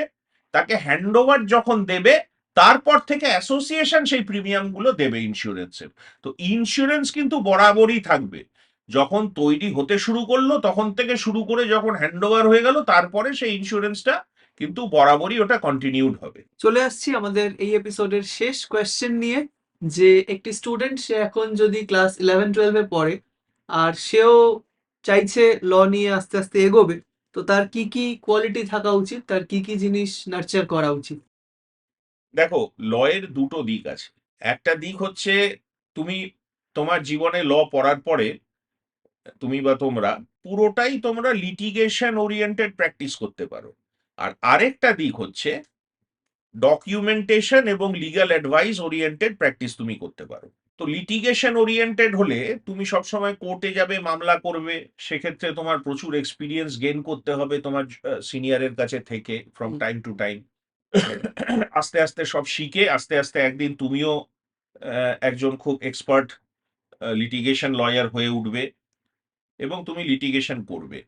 তাকে হ্যান্ডওভার যখন দেবে, তারপর থেকে অ্যাসোসিয়েশন সেই প্রিমিয়াম গুলো দেবে ইন্স্যুরেন্সের। তো ইন্স্যুরেন্স কিন্তু বরাবরই থাকবে, যখন তৈরি হতে শুরু করলো তখন থেকে শুরু করে যখন হ্যান্ডওভার হয়ে গেল, তারপরে সেই ইন্স্যুরেন্সটা কিন্তু বরাবরই ওটা কন্টিনিউড হবে। চলে আসছি আমাদের এই এপিসোডের শেষ কোয়েশ্চেন নিয়ে, যে একটি স্টুডেন্ট সে এখন যদি ক্লাস 11-12-এ পড়ে আর সেও চাইছে ল নিয়ে আস্তে আস্তে এগোবে, তো তার কি কি কোয়ালিটি থাকা উচিত, তার কি কি জিনিস নার্চার করা উচিত? দেখো, লয়ের দুটো দিক আছে। একটা দিক হচ্ছে, তুমি তোমার জীবনে ল পড়ার পরে তুমি বা তোমরা পুরোটাই তোমরা লিটিগেশন ওরিয়েন্টেড প্র্যাকটিস করতে পারো। আর আরেকটা দিক হচ্ছে ডকুমেন্টেশন এবং লিগ্যাল অ্যাডভাইস ওরিয়েন্টেড প্র্যাকটিস তুমি করতে পারো। তো লিটিগেশন ওরিয়েন্টেড হলে তুমি সবসময় কোর্টে যাবে, মামলা করবে, সেক্ষেত্রে তোমার প্রচুর এক্সপিরিয়েন্স গেইন করতে হবে তোমার সিনিয়রের কাছে থেকে from hmm. Time to time. আস্তে আস্তে সব শিখে আস্তে আস্তে একদিন তুমিও একজন খুব এক্সপার্ট লিটিগেশন লয়ার হয়ে উঠবে এবং তুমি লিটিগেশন করবে।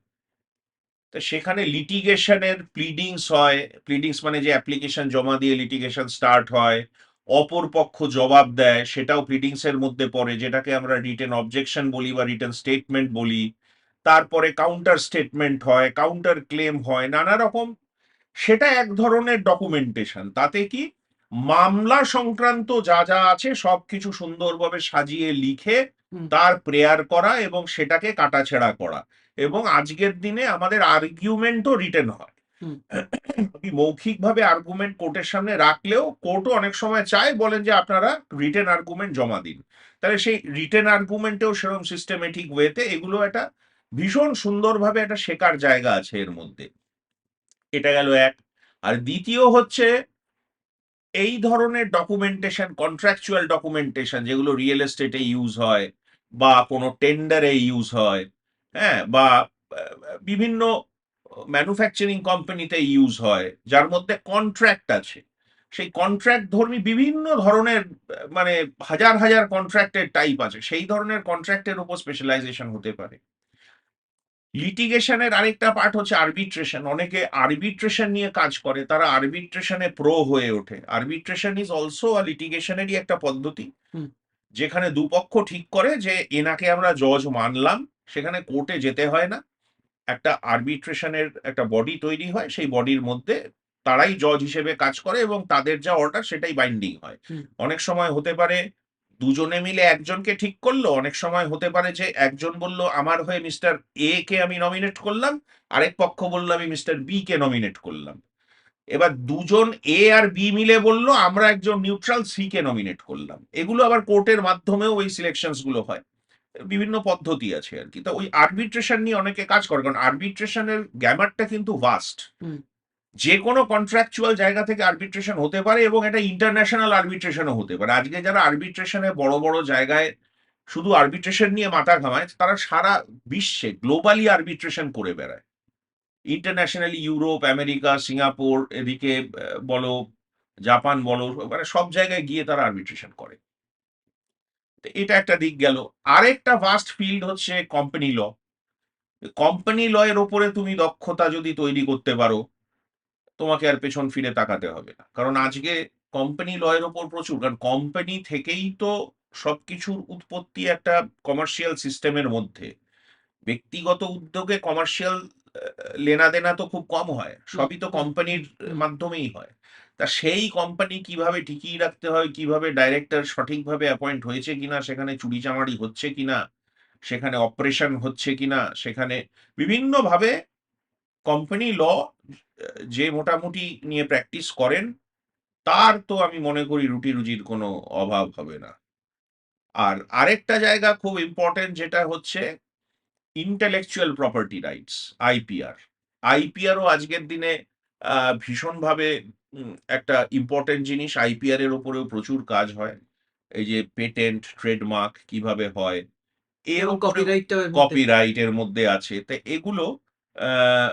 তো সেখানে লিটিগেশনের প্লিডিংস হয়, প্লিডিংস মানে যে অ্যাপ্লিকেশন জমা দিয়ে লিটিগেশন স্টার্ট হয়, অপর পক্ষ জবাব দেয়, সেটাও প্লিডিংস এর মধ্যে পড়ে, যেটাকে আমরা রিটেন অবজেকশন বলি বা রিটেন স্টেটমেন্ট বলি। তারপরে কাউন্টার স্টেটমেন্ট হয়, কাউন্টার ক্লেম হয়, নানা রকম। সেটা এক ধরনের ডকুমেন্টেশন। তাতে কি, মামলা সংক্রান্ত যা যা আছে সবকিছু সুন্দরভাবে সাজিয়ে লিখে হুম। তার প্রেয়ার করা এবং সেটাকে কাটাছেড়া করা। এবং আজকের দিনে আমাদের আর্গুমেন্টও রিটেন হয়। হুম। আপনি মৌখিকভাবে আর্গুমেন্ট কোর্টের সামনে রাখলেও কোর্টও অনেক সময় চায়, বলেন যে আপনারা রিটেন আর্গুমেন্ট জমা দিন। তাহলে সেই রিটেন আর্গুমেন্টেও সেরকম সিস্টেমেটিক ওয়েতে এগুলো একটা ভীষণ সুন্দরভাবে একটা শেখার জায়গা আছে এর মধ্যে। এটা গেল এক। আর দ্বিতীয় হচ্ছে এই ধরনের ডকুমেন্টেশন, কন্ট্রাকচুয়াল ডকুমেন্টেশন, যেগুলো রিয়েল এস্টেটে ইউজ হয় বা কোনো টেন্ডারে ইউজ হয়, হ্যাঁ, বা বিভিন্ন ম্যানুফ্যাকচারিং কোম্পানিতে ইউজ হয়, যার মধ্যে কন্ট্রাক্ট আছে। সেই কন্ট্রাক্ট ধর্মী বিভিন্ন ধরনের মানে হাজার হাজার কন্ট্রাক্টের টাইপ আছে, সেই ধরনের কন্ট্রাক্টের উপর স্পেশালাইজেশন হতে পারে। লিটিগেশনের আরেকটা পার্ট হচ্ছে আরবিট্রেশন। অনেকে আরবিট্রেশন নিয়ে কাজ করে, তারা আরবিট্রেশনে প্রো হয়ে ওঠে। আরবিট্রেশন ইজ অলসো লিটিগেশনেরই একটা পদ্ধতি, হুম। যেখানে দুপক্ষ ঠিক করে যে এনাকে আমরা জজ মানলাম, সেখানে কোর্টে যেতে হয় না। একটা আরবিট্রেশনের একটা বডি তৈরি হয়, সেই বডির মধ্যে তারাই জজ হিসেবে কাজ করে এবং তাদের যা অর্ডার সেটাই বাইন্ডিং হয়। হুম। অনেক সময় হতে পারে দুজনে মিলে একজনকে ঠিক করলো, অনেক সময় হতে পারে যে একজন বলল আমার হয়ে মিস্টার এ কে আমি নমিনেট করলাম, আরেক পক্ষ বললো আমি মিস্টার বি কে নমিনেট করলাম। এবার দুজন এ আর বি মিলে বলল আমরা একজন নিউট্রাল সি কে নমিনেট করলাম। এগুলো আবার কোর্টের মাধ্যমেও ওই সিলেকশনস গুলো হয়। বিভিন্ন পদ্ধতি আছে আর কি। তো ওই আরবিট্রেশন নিয়ে অনেকে কাজ করে, কারণ আরবিট্রেশনের গ্যামারটা কিন্তু ভাস্ট। হুম। যে কোনো কন্ট্রাকচুয়াল জায়গা থেকে আরবিট্রেশন হতে পারে এবং এটা ইন্টারন্যাশনাল আরবিট্রেশনও হতে পারে। আজকে যারা আরবিট্রেশনে বড় বড় জায়গায় শুধু আরবিট্রেশন নিয়ে মাথা ঘামায়, তারা সারা বিশ্বে গ্লোবালি আরবিট্রেশন করে বেড়ায়। ইন্টারন্যাশনালি ইউরোপ, আমেরিকা, সিঙ্গাপুর, এদিকে বলো জাপান বলো, মানে সব জায়গায় গিয়ে তারা আরবিট্রেশন করে। তো এটা একটা দিক গেল। আরেকটা ভাস্ট ফিল্ড হচ্ছে কোম্পানি ল। কোম্পানি ল এর ওপরে তুমি দক্ষতা যদি তৈরি করতে পারো, তোমাকে আর পেছন ফিরে তাকাতে হবে না, কারণ আজকে কোম্পানি লয়ের ওপর প্রচুর, কারণ কোম্পানি থেকেই তো সবকিছুর উৎপত্তি একটা কমার্শিয়াল সিস্টেমের মধ্যে। ব্যক্তিগত উদ্যোগে কমার্শিয়াল লেনাদেনা তো খুব কম হয়, সবই তো কোম্পানির মাধ্যমেই হয়। তা সেই কোম্পানি কিভাবে টিকিয়ে রাখতে হয়, কিভাবে ডাইরেক্টর সঠিকভাবে অ্যাপয়েন্ট হয়েছে কিনা, সেখানে চুরিচামারি হচ্ছে কিনা, সেখানে অপারেশন হচ্ছে কিনা, সেখানে বিভিন্নভাবে কোম্পানি ল যে মোটামুটি নিয়ে প্র্যাকটিস করেন, তার তো আমি মনে করি রুটি রুজির কোনো অভাব হবে না। আর আরেকটা জায়গা খুব ইম্পর্টেন্ট, যেটা হচ্ছে ইন্টেলেকচুয়াল প্রপার্টি রাইটস, আইপিআর। আইপিআরও আজকের দিনে ভীষণভাবে একটা ইম্পর্টেন্ট জিনিস। আইপিআর এর উপরেও প্রচুর কাজ হয়। এই যে পেটেন্ট, ট্রেডমার্ক কিভাবে হয়, এর এবং উপরে কপিরাইটটাও এর মধ্যে। কপিরাইটের মধ্যে আছে। তো এগুলো আহ,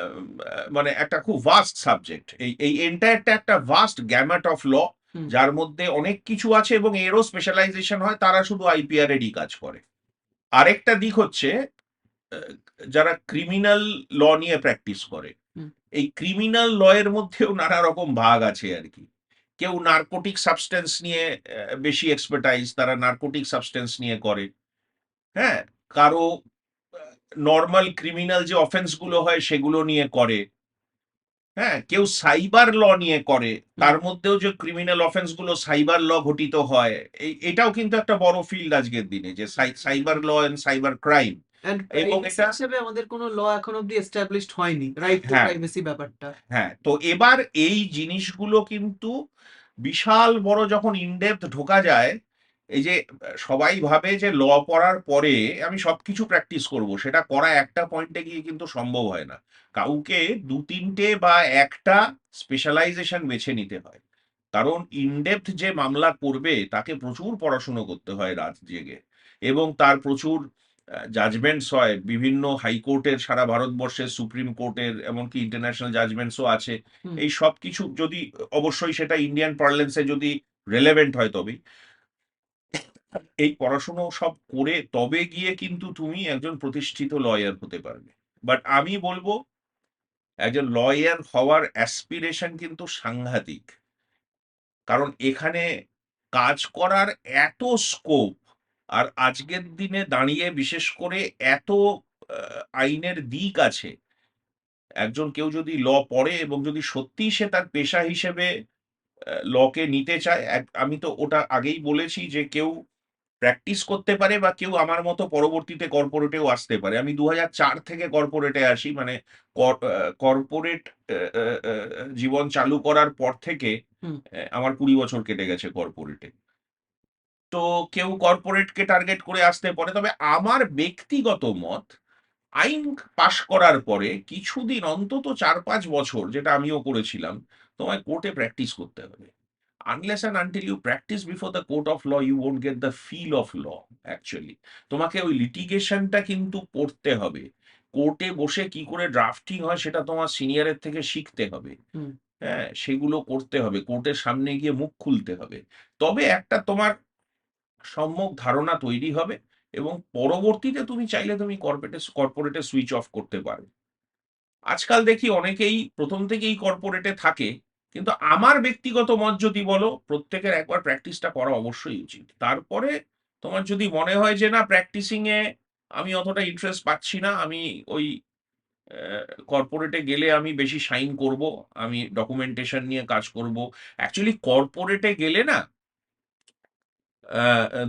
মানে একটা খুব ভাস্ট সাবজেক্ট। এই এন্টায়ারটা একটা ভাস্ট গ্যামাট অফ ল, হুম। যার মধ্যে অনেক কিছু আছে এবং এরও স্পেশালাইজেশন হয়। তারা শুধু আইপিআর এরই কাজ করে। আরেকটা দিক হচ্ছে আহ, যারা ক্রিমিনাল ল নিয়ে প্র্যাকটিস করে, হুম। এই ক্রিমিনাল ল এর মধ্যেও নানা রকম ভাগ আছে আর কি। কেউ নার্কোটিক সাবস্টেন্স নিয়ে বেশি এক্সপার্টাইজ, তারা নার্কোটিক সাবস্টেন্স নিয়ে করে। হ্যাঁ, কারো নর্মাল ক্রিমিনাল যে অফেন্স গুলো হয় সেগুলো নিয়ে করে। হ্যাঁ, কেউ সাইবার ল নিয়ে করে, তার মধ্যেও যে ক্রিমিনাল অফেন্স গুলো সাইবার ল ঘটিত হয়। এটাও কিন্তু একটা বড় ফিল্ড আজকের দিনে, যে cyber law and cyber crime. And এবং প্রাইভেসি এটা, হিসেবে আমাদের কোনো ল এখন অব্দি এস্টাবলিশড হয়নি, রাইট টু হ্যাঁ প্রাইভেসি ব্যাপারটা। হ্যাঁ, তো এবার এই জিনিসগুলো কিন্তু বিশাল বড়, যখন ইনডেপথ ঢোকা যায়। এই যে সবাই ভাবে যে ল পড়ার পরে আমি সবকিছু প্র্যাকটিস করব, সেটা করা একটা পয়েন্টে গিয়ে কিন্তু সম্ভব হয় না। কাউকে দু তিনটে বা একটা স্পেশালাইজেশন বেছে নিতে হয়, কারণ ইনডেপথ যে মামলা করবে তাকে প্রচুর পড়াশুনো করতে হয় রাত জেগে, এবং তার প্রচুর জাজমেন্টস হয় বিভিন্ন হাইকোর্টের, সারা ভারতবর্ষের সুপ্রিম কোর্টের, এমনকি ইন্টারন্যাশনাল জাজমেন্টসও আছে। হুম। এই সব কিছু যদি, অবশ্যই সেটা ইন্ডিয়ান পার্লেন্সে যদি রেলেভেন্ট হয় তবেই, এই পড়াশুনো সব করে তবে গিয়ে কিন্তু তুমি একজন প্রতিষ্ঠিত লয়ার হতে পারবে। বাট আমি বলবো, একজন লয়ার হওয়ার অ্যাসপিরেশন কিন্তু সাংঘাতিক, কারণ এখানে কাজ করার এত স্কোপ। আর আজকের দিনে দাঁড়িয়ে বিশেষ করে এত আইনের দিক আছে। একজন কেউ যদি ল পড়ে এবং যদি সত্যিই সে তার পেশা হিসেবে লকে নিতে চায়, আমি তো ওটা আগেই বলেছি যে কেউ প্র্যাকটিস করতে পারে, বা কেউ আমার মতো পরবর্তীতে কর্পোরেটেও আসতে পারে। আমি 2004 থেকে কর্পোরেটে আসি, মানে কর্পোরেট জীবন চালু করার পর থেকে হুম। আমার 20 বছর কেটে গেছে কর্পোরেটে। তো কেউ কর্পোরেটকে টার্গেট করে আসতে পারে, তবে আমার ব্যক্তিগত মত, আইন পাশ করার পরে কিছুদিন, অন্তত 4-5 বছর, যেটা আমিও করেছিলাম, তোমায় কোর্টে প্র্যাকটিস করতে হবে। Unless and until you practise before the court of law, you won't get the feel of law actually. তোমাকে ওই লিটিগেশনটা কিন্তু পড়তে হবে। কোর্টে বসে কি করে ড্রাফটিং হয় সেটা তোমার সিনিয়রের থেকে শিখতে হবে। হুম। হ্যাঁ, সেগুলো করতে হবে, কোর্টের সামনে গিয়ে মুখ খুলতে হবে। তবে একটা তোমার সম্যক ধারণা তৈরি হবে, এবং পরবর্তীতে তুমি চাইলে তুমি কর্পোরেটে সুইচ অফ করতে পারো। আজকাল দেখি অনেকেই প্রথম থেকেই কর্পোরেটে থাকে, কিন্তু আমার ব্যক্তিগত মত যদি বলো, প্রত্যেকের একবার প্র্যাকটিসটা করা অবশ্যই উচিত। তারপরে তোমার যদি মনে হয় যে না, প্র্যাকটিসিং এ আমি অতটা ইন্টারেস্ট পাচ্ছি না, আমি ওই কর্পোরেটে গেলে আমি বেশি সাইন করব, আমি ডকুমেন্টেশন নিয়ে কাজ করব। অ্যাকচুয়ালি কর্পোরেটে গেলে না,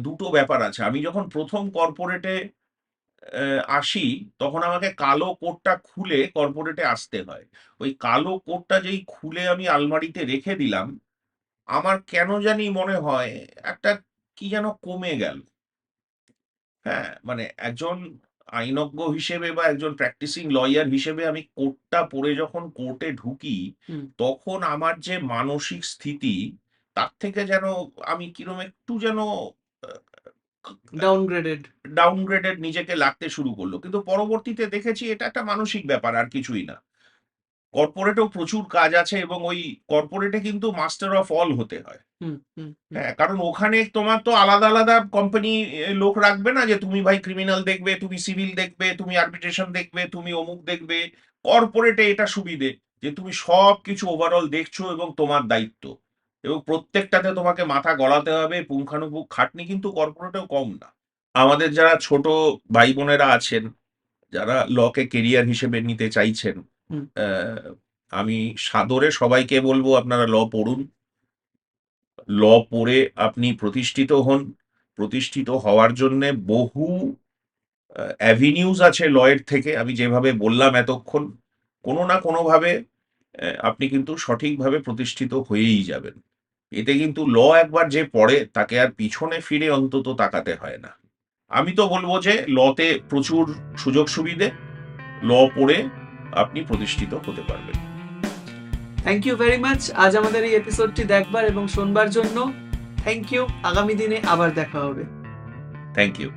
দুটো ব্যাপার আছে। আমি যখন প্রথম কর্পোরেটে আসি, তখন আমাকে কালো কোটটা খুলে কর্পোরেটে আসতে হয়। ওই কালো কোটটা যেই খুলে আমি আলমারিতে রেখে দিলাম, আমার কেন জানি মনে হয় একটা কি যেন কমে গেল। হ্যাঁ, মানে একজন আইনজ্ঞ হিসেবে বা একজন প্র্যাকটিসিং লয়ার হিসেবে আমি কোটটা পরে যখন কোর্টে ঢুকি, হুম। তখন আমার যে মানসিক স্থিতি, তার থেকে যেন আমি কিরম একটু যেন ডাউনগ্রেডেড। ডাউনগ্রেডেড নিজেকে লাগতে শুরু করলো। কিন্তু পরবর্তীতে দেখেছি এটা একটা মানসিক ব্যাপার, আর কিছুই না। কর্পোরেটেও প্রচুর কাজ আছে, এবং ওই কর্পোরেটে কিন্তু মাস্টার অফ অল হতে হয়। হুম। হুম। হুম। হ্যাঁ, কারণ ওখানে তোমার তো আলাদা আলাদা কোম্পানি লোক রাখবে না, যে তুমি ভাই ক্রিমিনাল দেখবে, তুমি সিভিল দেখবে, তুমি আরবিট্রেশন দেখবে, তুমি অমুক দেখবে। কর্পোরেটে এটা সুবিধে, যে তুমি সব কিছু ওভারঅল দেখছো এবং তোমার দায়িত্ব, এবং প্রত্যেকটাতে তোমাকে মাথা গলাতে হবে, পুঙ্খানুপুঙ্খ খাটনি কিন্তু কর্পোরেটেও কম না। আমাদের যারা ছোট ভাই বোনেরা আছেন, যারা লকে কেরিয়ার হিসেবে নিতে চাইছেন, হুম। আমি সাদরে সবাইকে বলবো আপনারা ল পড়ুন। ল পড়ে আপনি প্রতিষ্ঠিত হন। প্রতিষ্ঠিত হওয়ার জন্য বহু অ্যাভিনিউজ আছে লয়ের থেকে। আমি যেভাবে বললাম এতক্ষণ, কোনো না কোনোভাবে আপনি কিন্তু সঠিকভাবে প্রতিষ্ঠিত হয়েই যাবেন। এতে কিন্তু ল একবার যে পড়ে তাকে আর পিছনে ফিরে অন্তত তাকাতে হয় না। আমি তো বলবো যে লতে প্রচুর সুযোগ সুবিধে, ল পড়ে আপনি প্রতিষ্ঠিত হতে পারবেন। থ্যাংক ইউ ভেরি মাচ আজ আমাদের এই এপিসোডটি দেখবার এবং শোনবার জন্য। Thank you. আগামী দিনে আবার দেখা হবে। Thank you.